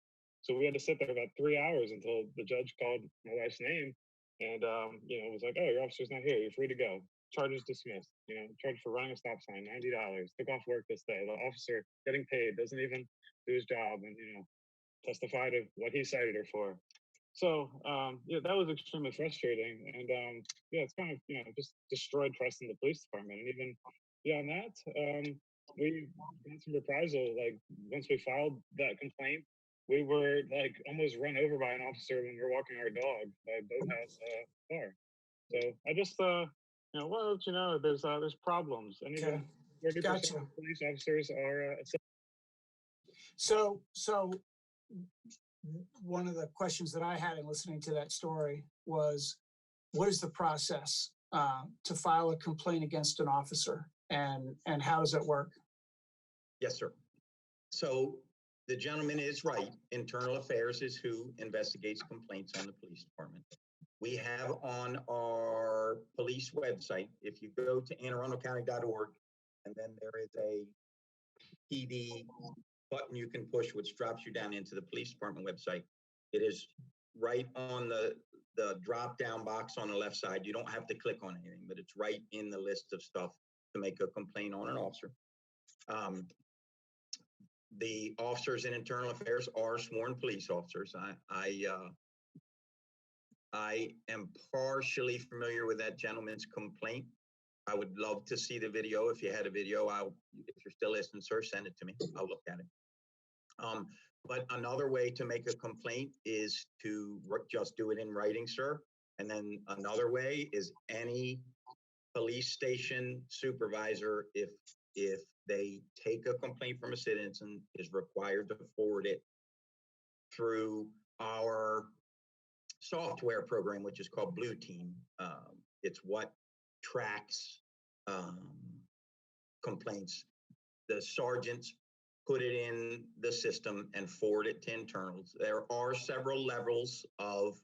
so we had to sit there about 3 hours until the judge called my wife's name and, was like, "Oh, your officer's not here. You're free to go. Charges dismissed. Charged for running a stop sign, $90. Took off work this day. The officer getting paid, doesn't even do his job and, testify to what he cited her for." So, that was extremely frustrating. And, it's kind of, just destroyed trust in the police department. And even beyond that, we got some reprisal. Like, once we filed that complaint, we were, like, almost run over by an officer when we were walking our dog by a boathouse bar. So I just, there's problems. And even 30% of police officers are... So one of the questions that I had in listening to that story was, what is the process to file a complaint against an officer, and how does it work? Yes, sir. So the gentleman is right. Internal Affairs is who investigates complaints on the police department. We have on our police website, if you go to AnneArundelCounty.org, and then there is a PD button you can push, which drops you down into the police department website. It is right on the drop-down box on the left side. You don't have to click on anything, but it's right in the list of stuff to make a complaint on an officer. The officers in Internal Affairs are sworn police officers. I am partially familiar with that gentleman's complaint. I would love to see the video. If you had a video, if you're still listening, sir, send it to me. I'll look at it. But another way to make a complaint is to just do it in writing, sir. And then another way is any police station supervisor, if they take a complaint from a citizen, is required to forward it through our software program, which is called Blue Team. It's what tracks complaints. The sergeants put it in the system and forward it to internals. There are several levels of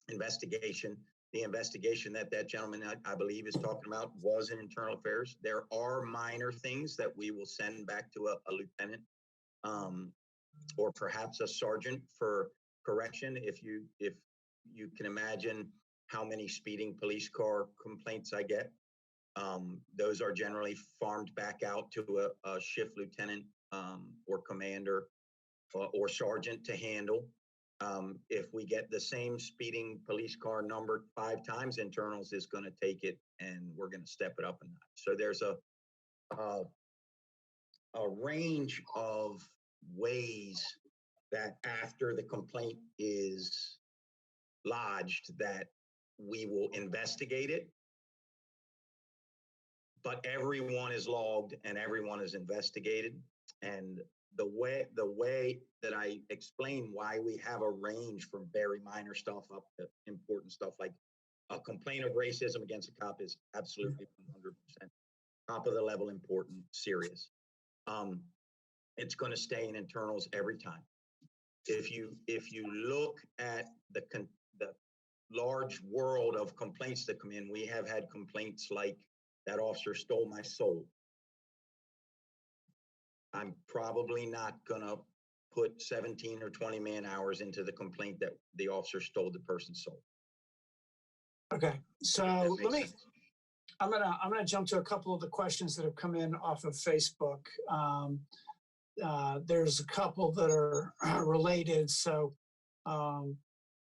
investigation. The investigation that gentleman, I believe, is talking about was in internal affairs. There are minor things that we will send back to a lieutenant or perhaps a sergeant for correction. If you can imagine how many speeding police car complaints I get, those are generally farmed back out to a shift lieutenant or commander or sergeant to handle. If we get the same speeding police car numbered 5 times, internals is going to take it and we're going to step it up a notch. So there's a range of ways that after the complaint is lodged that we will investigate it, but everyone is logged and everyone is investigated. And the way that I explain why we have a range from very minor stuff up to important stuff, like a complaint of racism against a cop is absolutely 100% top of the level, important, serious. It's going to stay in internals every time. If you look at the large world of complaints that come in, we have had complaints like, that officer stole my soul. I'm probably not going to put 17 or 20 man hours into the complaint that the officer stole the person's soul. Okay, so let me, sense. I'm gonna jump to a couple of the questions that have come in off of Facebook. There's a couple that are related. So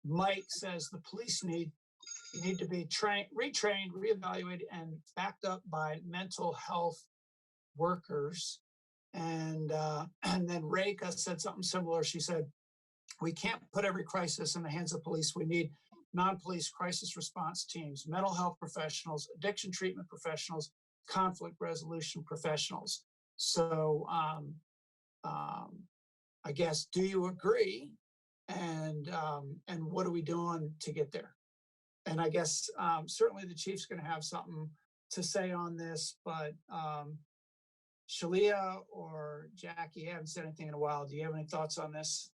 Mike says the police need to be retrained, reevaluated, and backed up by mental health workers. And then Reka said something similar. She said, we can't put every crisis in the hands of police. We need non-police crisis response teams, mental health professionals, addiction treatment professionals, conflict resolution professionals. So I guess, do you agree? And what are we doing to get there? And I guess certainly the chief's going to have something to say on this, but Shalia or Jackie, I haven't said anything in a while. Do you have any thoughts on this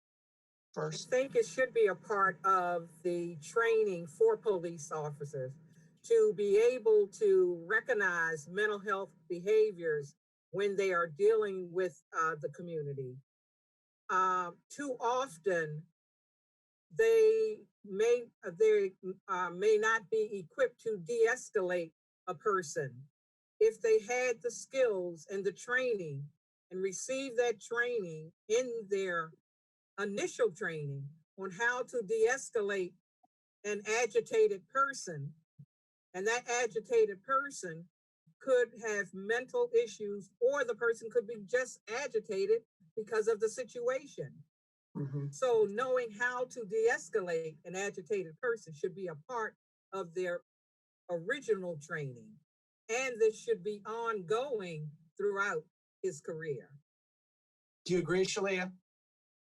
first? I think it should be a part of the training for police officers to be able to recognize mental health behaviors when they are dealing with the community. Too often, they may not be equipped to de-escalate a person. If they had the skills and the training and received that training in their initial training on how to de-escalate an agitated person, and that agitated person could have mental issues, or the person could be just agitated because of the situation. Mm-hmm. So knowing how to de-escalate an agitated person should be a part of their original training. And this should be ongoing throughout his career. Do you agree, Shalia?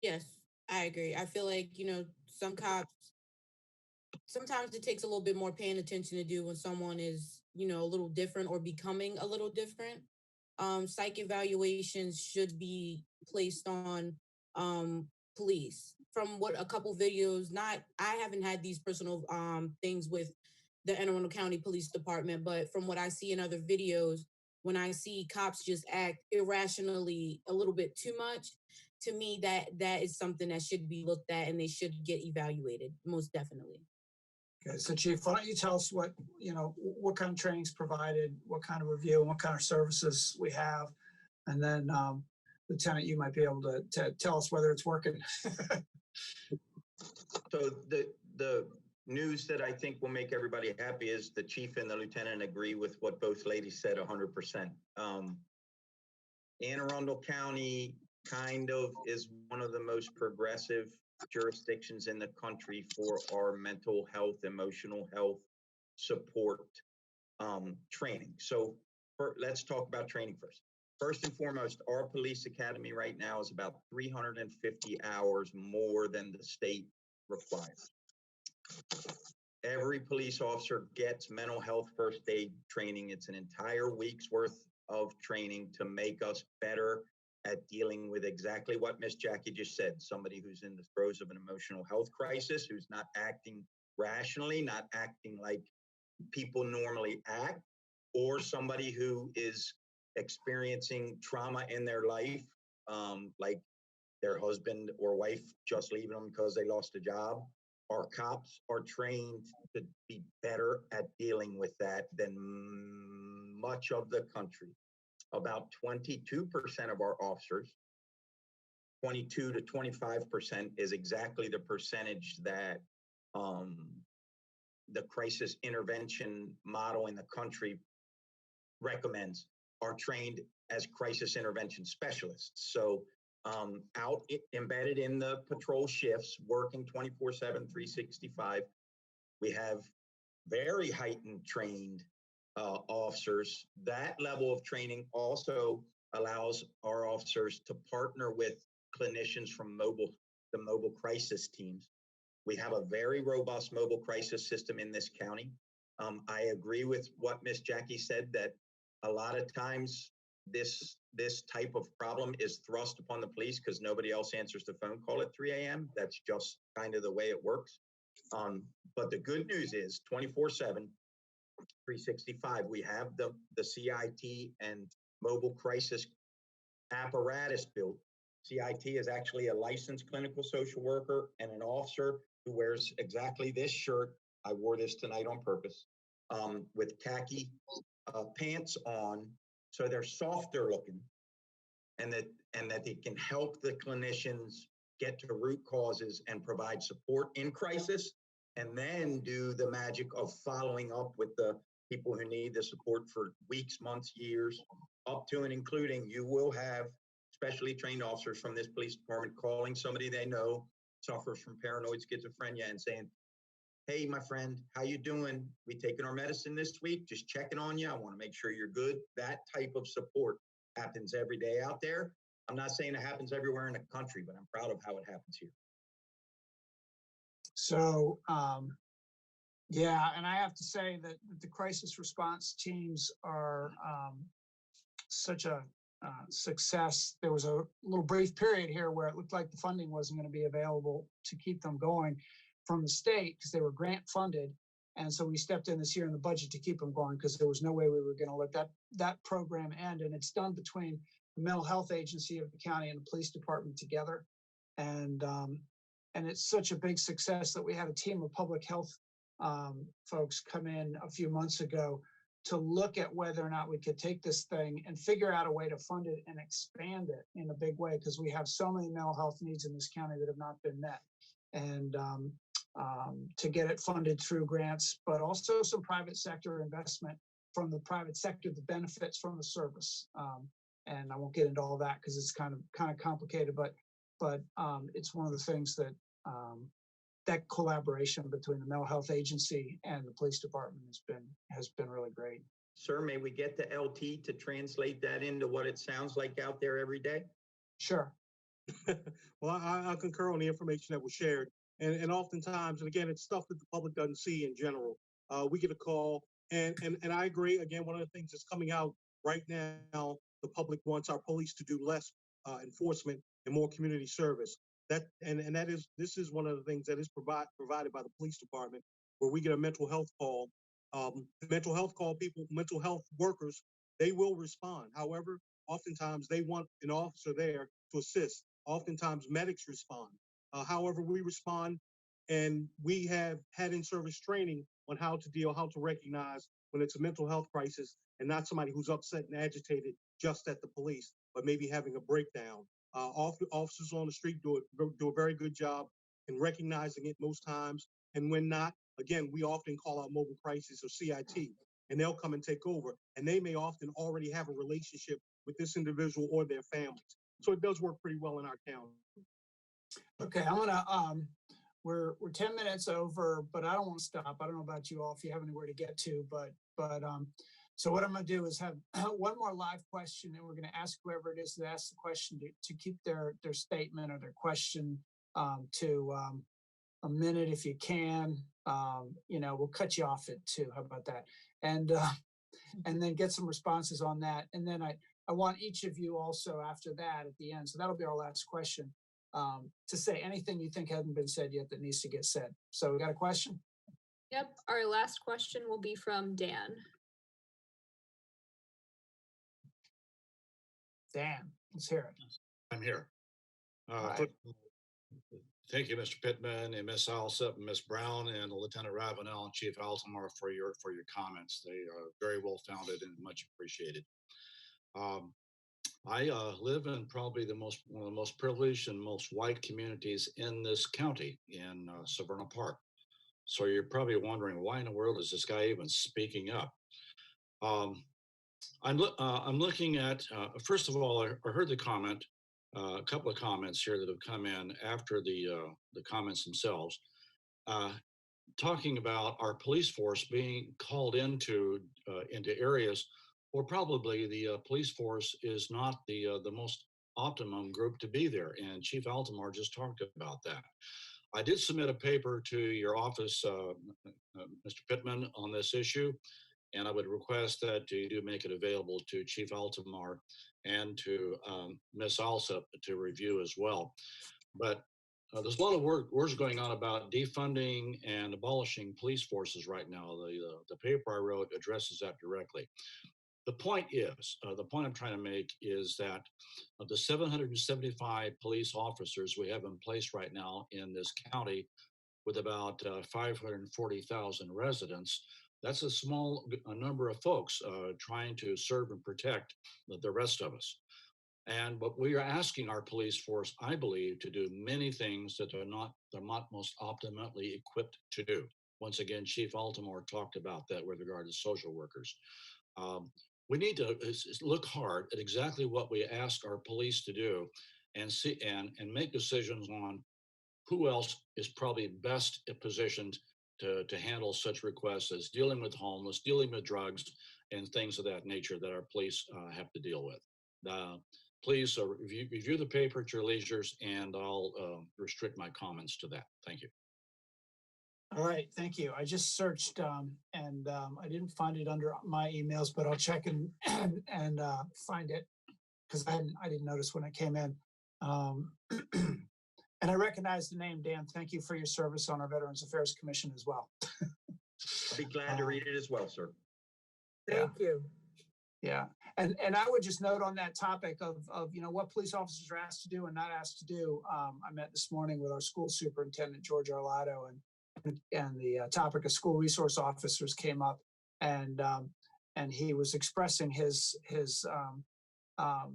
Yes, I agree. I feel like, some cops, sometimes it takes a little bit more paying attention to do when someone is, a little different or becoming a little different. Psych evaluations should be placed on police. From what a couple videos, I haven't had these personal things with the Anne Arundel County Police Department, but from what I see in other videos, when I see cops just act irrationally a little bit too much, to me, that is something that should be looked at and they should get evaluated, most definitely. Okay, so Chief, why don't you tell us what kind of training's provided, what kind of review, what kind of services we have, and then Lieutenant, you might be able to tell us whether it's working. So the news that I think will make everybody happy is the chief and the lieutenant agree with what both ladies said 100%. Anne Arundel County kind of is one of the most progressive jurisdictions in the country for our mental health, emotional health support training. So let's talk about training first. First and foremost, our police academy right now is about 350 hours more than the state requires. Every police officer gets mental health first aid training. It's an entire week's worth of training to make us better at dealing with exactly what Miss Jackie just said. Somebody who's in the throes of an emotional health crisis, who's not acting rationally, not acting like people normally act, or somebody who is experiencing trauma in their life, like their husband or wife just leaving them because they lost a job. Our cops are trained to be better at dealing with that than much of the country. About 22% of our officers, 22 to 25% is exactly the percentage that the crisis intervention model in the country recommends, are trained as crisis intervention specialists. So embedded in the patrol shifts, working 24/7, 365. We have very heightened trained officers. That level of training also allows our officers to partner with clinicians from the mobile crisis teams. We have a very robust mobile crisis system in this county. I agree with what Miss Jackie said, that a lot of times this type of problem is thrust upon the police because nobody else answers the phone call at 3 a.m. That's just kind of the way it works. But the good news is 24/7, 365, we have the CIT and mobile crisis apparatus built. CIT is actually a licensed clinical social worker and an officer who wears exactly this shirt. I wore this tonight on purpose, with khaki pants on, so they're softer looking, and that they can help the clinicians get to root causes and provide support in crisis, and then do the magic of following up with the people who need the support for weeks, months, years, up to and including. You will have specially trained officers from this police department calling somebody they know suffers from paranoid schizophrenia and saying, "Hey, my friend, how you doing? We taking our medicine this week? Just checking on you. I want to make sure you're good." That type of support happens every day out there. I'm not saying it happens everywhere in the country, but I'm proud of how it happens here. So, yeah, and I have to say that the crisis response teams are such a success. There was a little brief period here where it looked like the funding wasn't going to be available to keep them going from the state because they were grant funded. And so we stepped in this year in the budget to keep them going because there was no way we were going to let that program end. And it's done between the mental health agency of the county and the police department together. And it's such a big success that we had a team of public health folks come in a few months ago to look at whether or not we could take this thing and figure out a way to fund it and expand it in a big way, because we have so many mental health needs in this county that have not been met. And to get it funded through grants, but also some private sector investment from the private sector that benefits from the service. And I won't get into all that because it's kind of complicated, but it's one of the things that that collaboration between the mental health agency and the police department has been really great. Sir, may we get the LT to translate that into what it sounds like out there every day? Sure. Well, I concur on the information that was shared. And oftentimes, and again, it's stuff that the public doesn't see in general. We get a call, and I agree. Again, one of the things that's coming out right now, the public wants our police to do less enforcement and more community service. This is one of the things that is provided by the police department, where we get a mental health call. Mental health workers, they will respond. However, oftentimes they want an officer there to assist. Oftentimes medics respond. However, we respond, and we have had in-service training on how to recognize when it's a mental health crisis and not somebody who's upset and agitated just at the police, but maybe having a breakdown. Officers on the street do a very good job in recognizing it most times. And when not, again, we often call out mobile crisis or CIT, and they'll come and take over. And they may often already have a relationship with this individual or their families. So it does work pretty well in our county. Okay, I'm gonna we're 10 minutes over, but I don't want to stop. I don't know about you all if you have anywhere to get to, but so what I'm gonna do is have one more live question, and we're gonna ask whoever it is that asked the question to keep their statement or their question to a minute if you can. We'll cut you off at 2. How about that? And then get some responses on that. And then I want each of you also after that at the end. So that'll be our last question, to say anything you think hasn't been said yet that needs to get said. So we got a question? Yep. Our last question will be from Dan. Dan, let's hear it. I'm here. Right. Thank you, Mr. Pittman and Ms. Alsop and Ms. Brown and Lieutenant Ravenel and Chief Altamar for your comments. They are very well founded and much appreciated. I live in probably one of the most privileged and most white communities in this county, in Severna Park. So you're probably wondering, why in the world is this guy even speaking up? I'm looking at, first of all, I heard the comment, a couple of comments here that have come in after the comments themselves, talking about our police force being called into areas where probably the police force is not the most optimum group to be there. And Chief Altamar just talked about that. I did submit a paper to your office, Mr. Pittman, on this issue. And I would request that you do make it available to Chief Altamar and to Ms. Alsop to review as well. But there's a lot of words going on about defunding and abolishing police forces right now. The paper I wrote addresses that directly. The point I'm trying to make is that of the 775 police officers we have in place right now in this county with about 540,000 residents, that's a small number of folks trying to serve and protect the rest of us. And but we are asking our police force, I believe, to do many things that they're not most optimally equipped to do. Once again, Chief Altamar talked about that with regard to social workers. We need to look hard at exactly what we ask our police to do and see and make decisions on who else is probably best positioned to handle such requests as dealing with homeless, dealing with drugs, and things of that nature that our police have to deal with. Please review the paper at your leisures, and I'll restrict my comments to that. Thank you. All right, thank you. I just searched and I didn't find it under my emails, but I'll check and find it because I didn't notice when it came in. And I recognize the name, Dan. Thank you for your service on our Veterans Affairs Commission as well. I'll be glad to read it as well, sir. Thank you. Yeah, and I would just note on that topic of what police officers are asked to do and not asked to do. I met this morning with our school superintendent, George Arlato, and the topic of school resource officers came up, and he was expressing his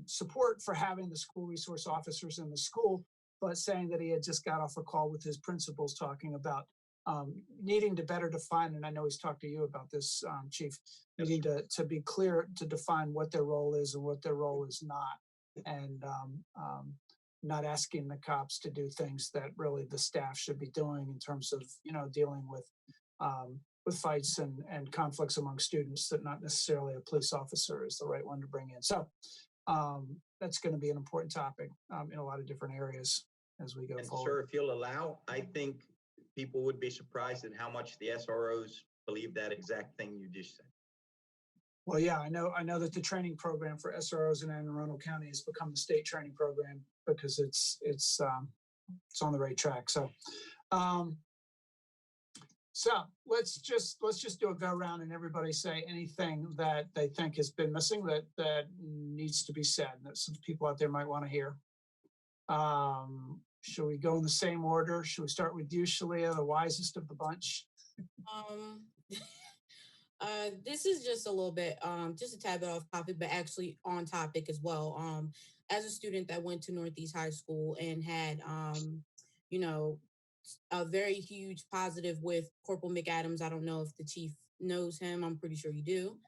support for having the school resource officers in the school, but saying that he had just got off a call with his principals talking about needing to better define, and I know he's talked to you about this, Chief, needing to be clear to define what their role is and what their role is not, and not asking the cops to do things that really the staff should be doing in terms of dealing with fights and conflicts among students that not necessarily a police officer is the right one to bring in. So that's going to be an important topic in a lot of different areas as we go forward. Sir, if you'll allow, I think people would be surprised at how much the SROs believe that exact thing you just said. Well, yeah, I know that the training program for SROs in Anne Arundel County has become the state training program because it's on the right track. So, let's just do a go around and everybody say anything that they think has been missing that needs to be said that some people out there might want to hear. Should we go in the same order? Should we start with you, Shalia, the wisest of the bunch? This is just a little bit, just a tad bit off topic, but actually on topic as well. As a student that went to Northeast High School and had, a very huge positive with Corporal McAdams. I don't know if the chief knows him. I'm pretty sure you do.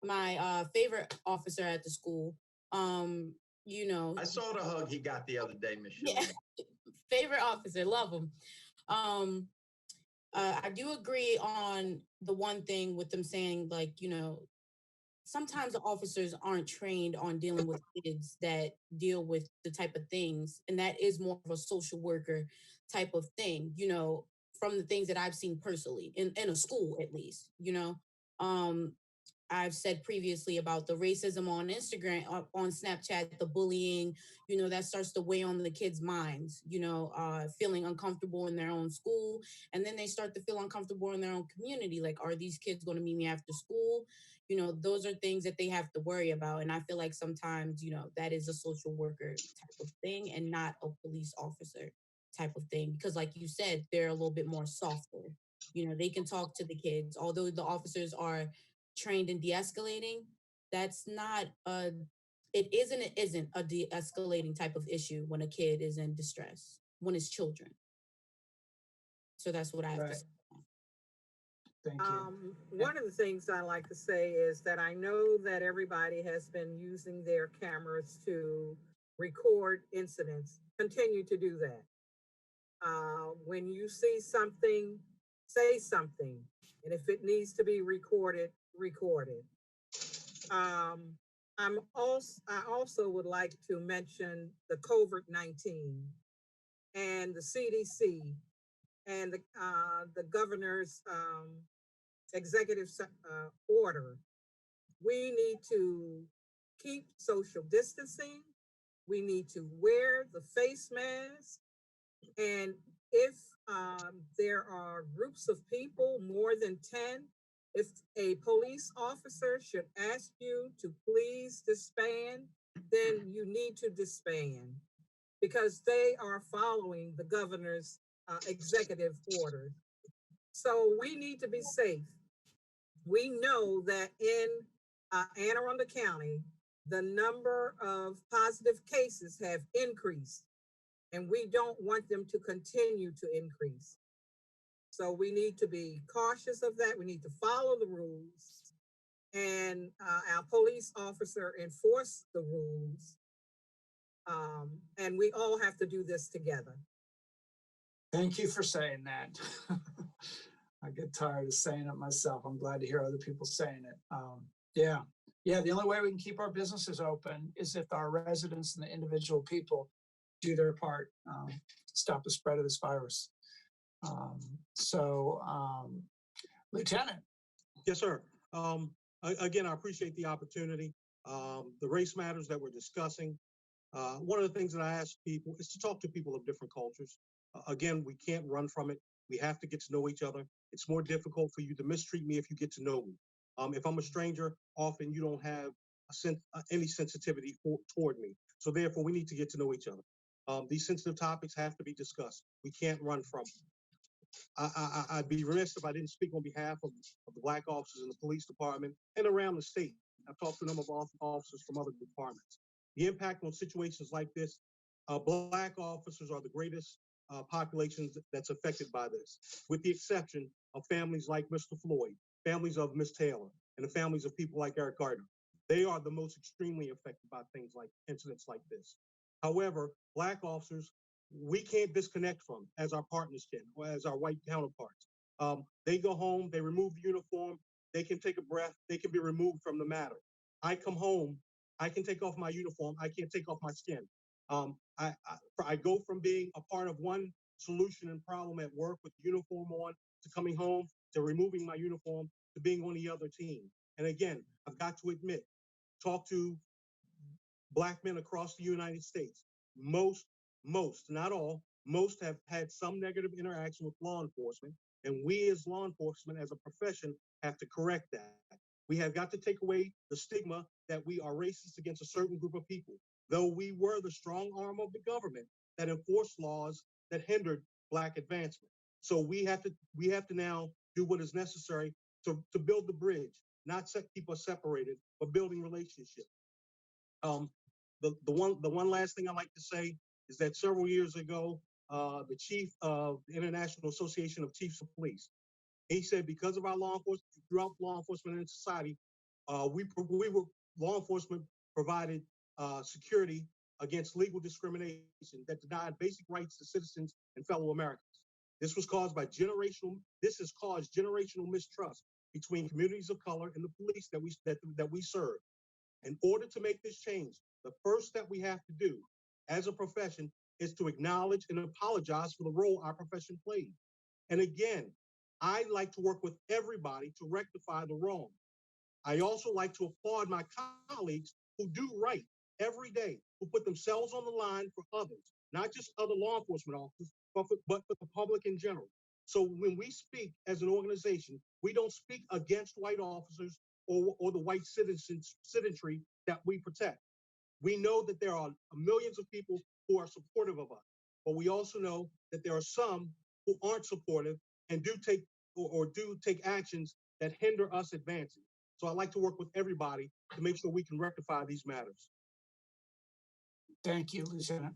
My favorite officer at the school. I saw the hug he got the other day, Michelle. Yeah. Favorite officer, love him. I do agree on the one thing with them saying, sometimes the officers aren't trained on dealing with kids that deal with the type of things, and that is more of a social worker type of thing, you know, from the things that I've seen personally in a school, at least, you know. I've said previously about the racism on Instagram, on Snapchat, the bullying, you know, that starts to weigh on the kids' minds, you know, feeling uncomfortable in their own school. And then they start to feel uncomfortable in their own community. Like, are these kids going to meet me after school? You know, those are things that they have to worry about. And I feel like sometimes, you know, that is a social worker type of thing and not a police officer type of thing. Because, like you said, they're a little bit more softer. You know, they can talk to the kids, although the officers are trained in de-escalating. That's not a it isn't a de-escalating type of issue when a kid is in distress, when it's children. So that's what I have to Right. say. Thank you. One of the things I like to say is that I know that everybody has been using their cameras to record incidents. Continue to do that. When you see something, say something. And if it needs to be recorded, record it. I also would like to mention the COVID-19 and the CDC and the governor's executive order. We need to keep social distancing. We need to wear the face mask. And if there are groups of people, more than 10, if a police officer should ask you to please disband, then you need to disband because they are following the governor's executive order. So we need to be safe. We know that in Anne Arundel County, the number of positive cases have increased, and we don't want them to continue to increase. So we need to be cautious of that. We need to follow the rules, and our police officer enforce the rules. And we all have to do this together. Thank you for saying that. I get tired of saying it myself. I'm glad to hear other people saying it. Yeah. The only way we can keep our businesses open is if our residents and the individual people do their part to stop the spread of this virus. Lieutenant. Yes, sir. Again, I appreciate the opportunity. The race matters that we're discussing. One of the things that I ask people is to talk to people of different cultures. Again, we can't run from it. We have to get to know each other. It's more difficult for you to mistreat me if you get to know me. If I'm a stranger, often you don't have any sensitivity toward me. So therefore, we need to get to know each other. These sensitive topics have to be discussed. We can't run from them. I'd be remiss if I didn't speak on behalf of the Black officers in the police department and around the state. I've talked to a number of officers from other departments. The impact on situations like this, Black officers are the greatest populations that's affected by this, with the exception of families like Mr. Floyd, families of Ms. Taylor, and the families of people like Eric Gardner. They are the most extremely affected by things like incidents like this. However, Black officers, we can't disconnect from as our partners can, or as our white counterparts. They go home, they remove the uniform, they can take a breath, they can be removed from the matter. I come home, I can take off my uniform, I can't take off my skin. I go from being a part of one solution and problem at work with the uniform on, to coming home, to removing my uniform, to being on the other team. And again, I've got to admit, talk to Black men across the United States. Most, not all, most have had some negative interaction with law enforcement. And we as law enforcement, as a profession, have to correct that. We have got to take away the stigma that we are racist against a certain group of people, though we were the strong arm of the government that enforced laws that hindered Black advancement. So we have to now do what is necessary to build the bridge, not keep us separated, but building relationships. The one last thing I like to say is that several years ago, the chief of the International Association of Chiefs of Police, he said, because of our law enforcement, throughout law enforcement in society, law enforcement provided security against legal discrimination that denied basic rights to citizens and fellow Americans. This has caused generational mistrust between communities of color and the police that we serve. In order to make this change, the first step we have to do as a profession is to acknowledge and apologize for the role our profession played. And again, I like to work with everybody to rectify the wrong. I also like to applaud my colleagues who do right every day, who put themselves on the line for others, not just other law enforcement officers, but for the public in general. So when we speak as an organization, we don't speak against white officers or the white citizenry that we protect. We know that there are millions of people who are supportive of us, but we also know that there are some who aren't supportive and do take actions that hinder us advancing. So I like to work with everybody to make sure we can rectify these matters. Thank you, Lieutenant.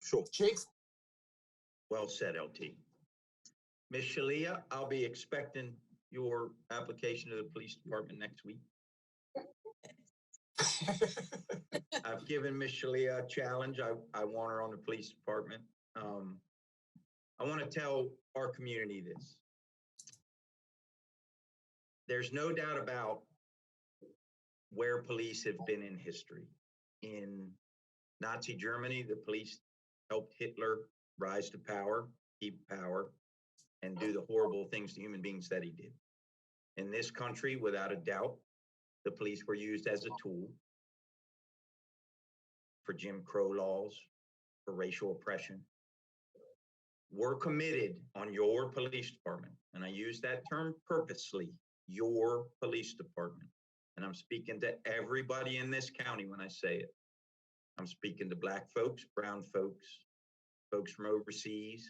Sure. Chief? Well said, LT. Ms. Shalia, I'll be expecting your application to the police department next week. I've given Ms. Shalia a challenge. I want her on the police department. I want to tell our community this. There's no doubt about where police have been in history. In Nazi Germany, the police helped Hitler rise to power, keep power, and do the horrible things to human beings that he did. In this country, without a doubt, the police were used as a tool for Jim Crow laws, for racial oppression. We're committed on your police department, and I use that term purposely, your police department. And I'm speaking to everybody in this county when I say it. I'm speaking to Black folks, brown folks, folks from overseas,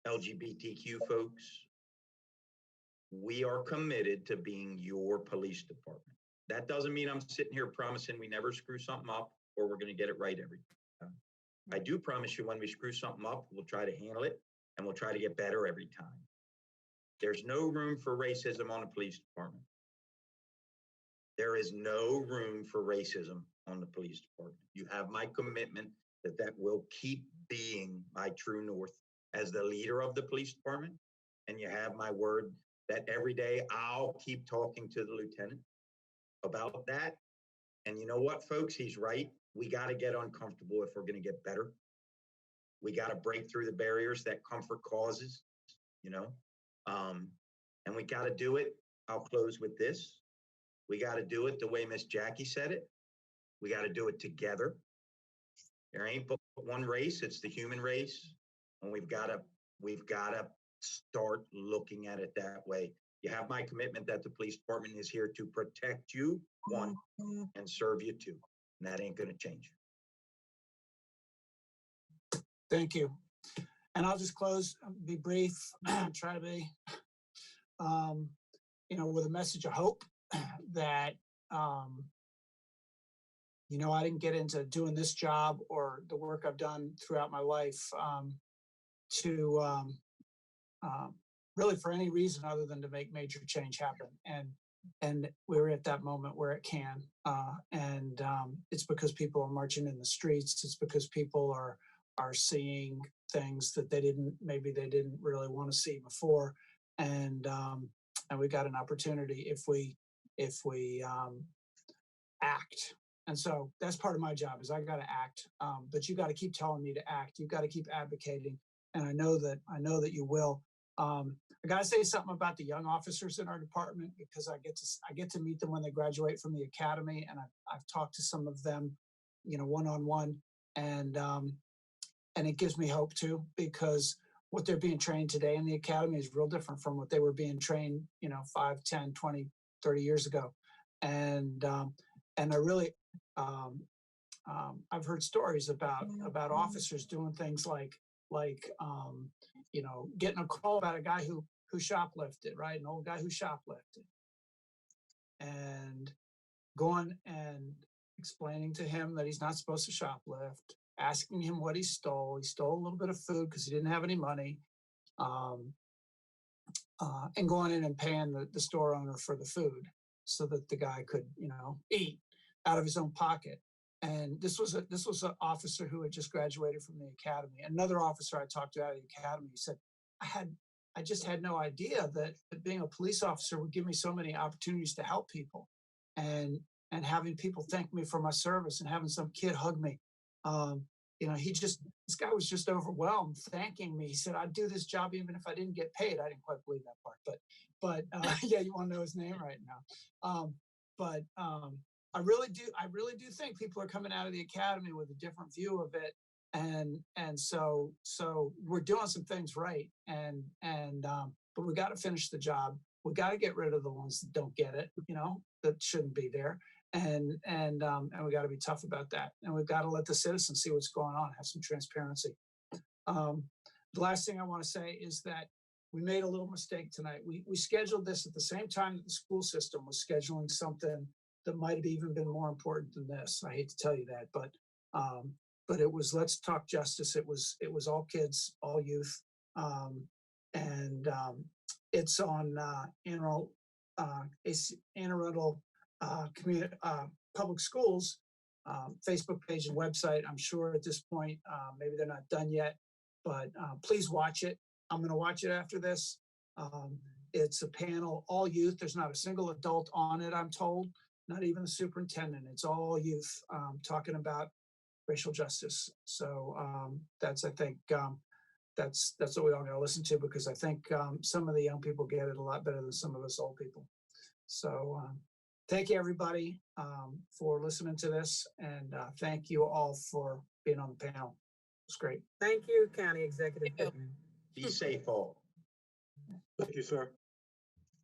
LGBTQ folks. We are committed to being your police department. That doesn't mean I'm sitting here promising we never screw something up or we're going to get it right every time. I do promise you when we screw something up, we'll try to handle it and we'll try to get better every time. There's no room for racism on the police department. There is no room for racism on the police department. You have my commitment that that will keep being my true north as the leader of the police department. And you have my word that every day I'll keep talking to the lieutenant about that. And you know what, folks? He's right. We got to get uncomfortable if we're going to get better. We got to break through the barriers that comfort causes, and we got to do it. I'll close with this. We got to do it the way Miss Jackie said it. We got to do it together. There ain't but one race. It's the human race. And we've got to start looking at it that way. You have my commitment that the police department is here to protect you, one, and serve you, two. And that ain't going to change. Thank you. And I'll just close, be brief, try to be, with a message of hope that, I didn't get into doing this job or the work I've done throughout my life to really for any reason other than to make major change happen. And we're at that moment where it can. And it's because people are marching in the streets. It's because people are seeing things that they didn't really want to see before. And we got an opportunity if we act. And so that's part of my job is I got to act, but you got to keep telling me to act. You got to keep advocating. And I know that you will. I got to say something about the young officers in our department because I get to meet them when they graduate from the academy. And I've talked to some of them, one-on-one, and it gives me hope too, because what they're being trained today in the academy is real different from what they were being trained, 5, 10, 20, 30 years ago. And I really, I've heard stories about officers doing things like getting a call about a guy who shoplifted, right? An old guy who shoplifted, and going and explaining to him that he's not supposed to shoplift, asking him what he stole. He stole a little bit of food because he didn't have any money, and going in and paying the store owner for the food so that the guy could, eat out of his own pocket. And this was an officer who had just graduated from the academy. Another officer I talked to out of the academy said, I just had no idea that being a police officer would give me so many opportunities to help people, and having people thank me for my service and having some kid hug me. you know, this guy was just overwhelmed, thanking me. He said, I'd do this job even if I didn't get paid. I didn't quite believe that part, but yeah, you want to know his name right now. I really do think people are coming out of the academy with a different view of it. And so we're doing some things right. But we got to finish the job. We got to get rid of the ones that don't get it, you know, that shouldn't be there. And we got to be tough about that. And we've got to let the citizens see what's going on, have some transparency. The last thing I want to say is that we made a little mistake tonight. We scheduled this at the same time that the school system was scheduling something that might have even been more important than this. I hate to tell you that, but it was Let's Talk Justice. It was all kids, all youth, it's on Anne Arundel community public schools Facebook page and website. I'm sure at this point maybe they're not done yet, but please watch it. I'm going to watch it after this. It's a panel, all youth. There's not a single adult on it, I'm told, not even the superintendent. It's all youth talking about racial justice. So that's, I think, that's what we all got to listen to, because I think some of the young people get it a lot better than some of us old people. So thank you, everybody, for listening to this, and thank you all for being on the panel. It's great. Thank you, County Executive Pittman. Be safe, all. Thank you, sir.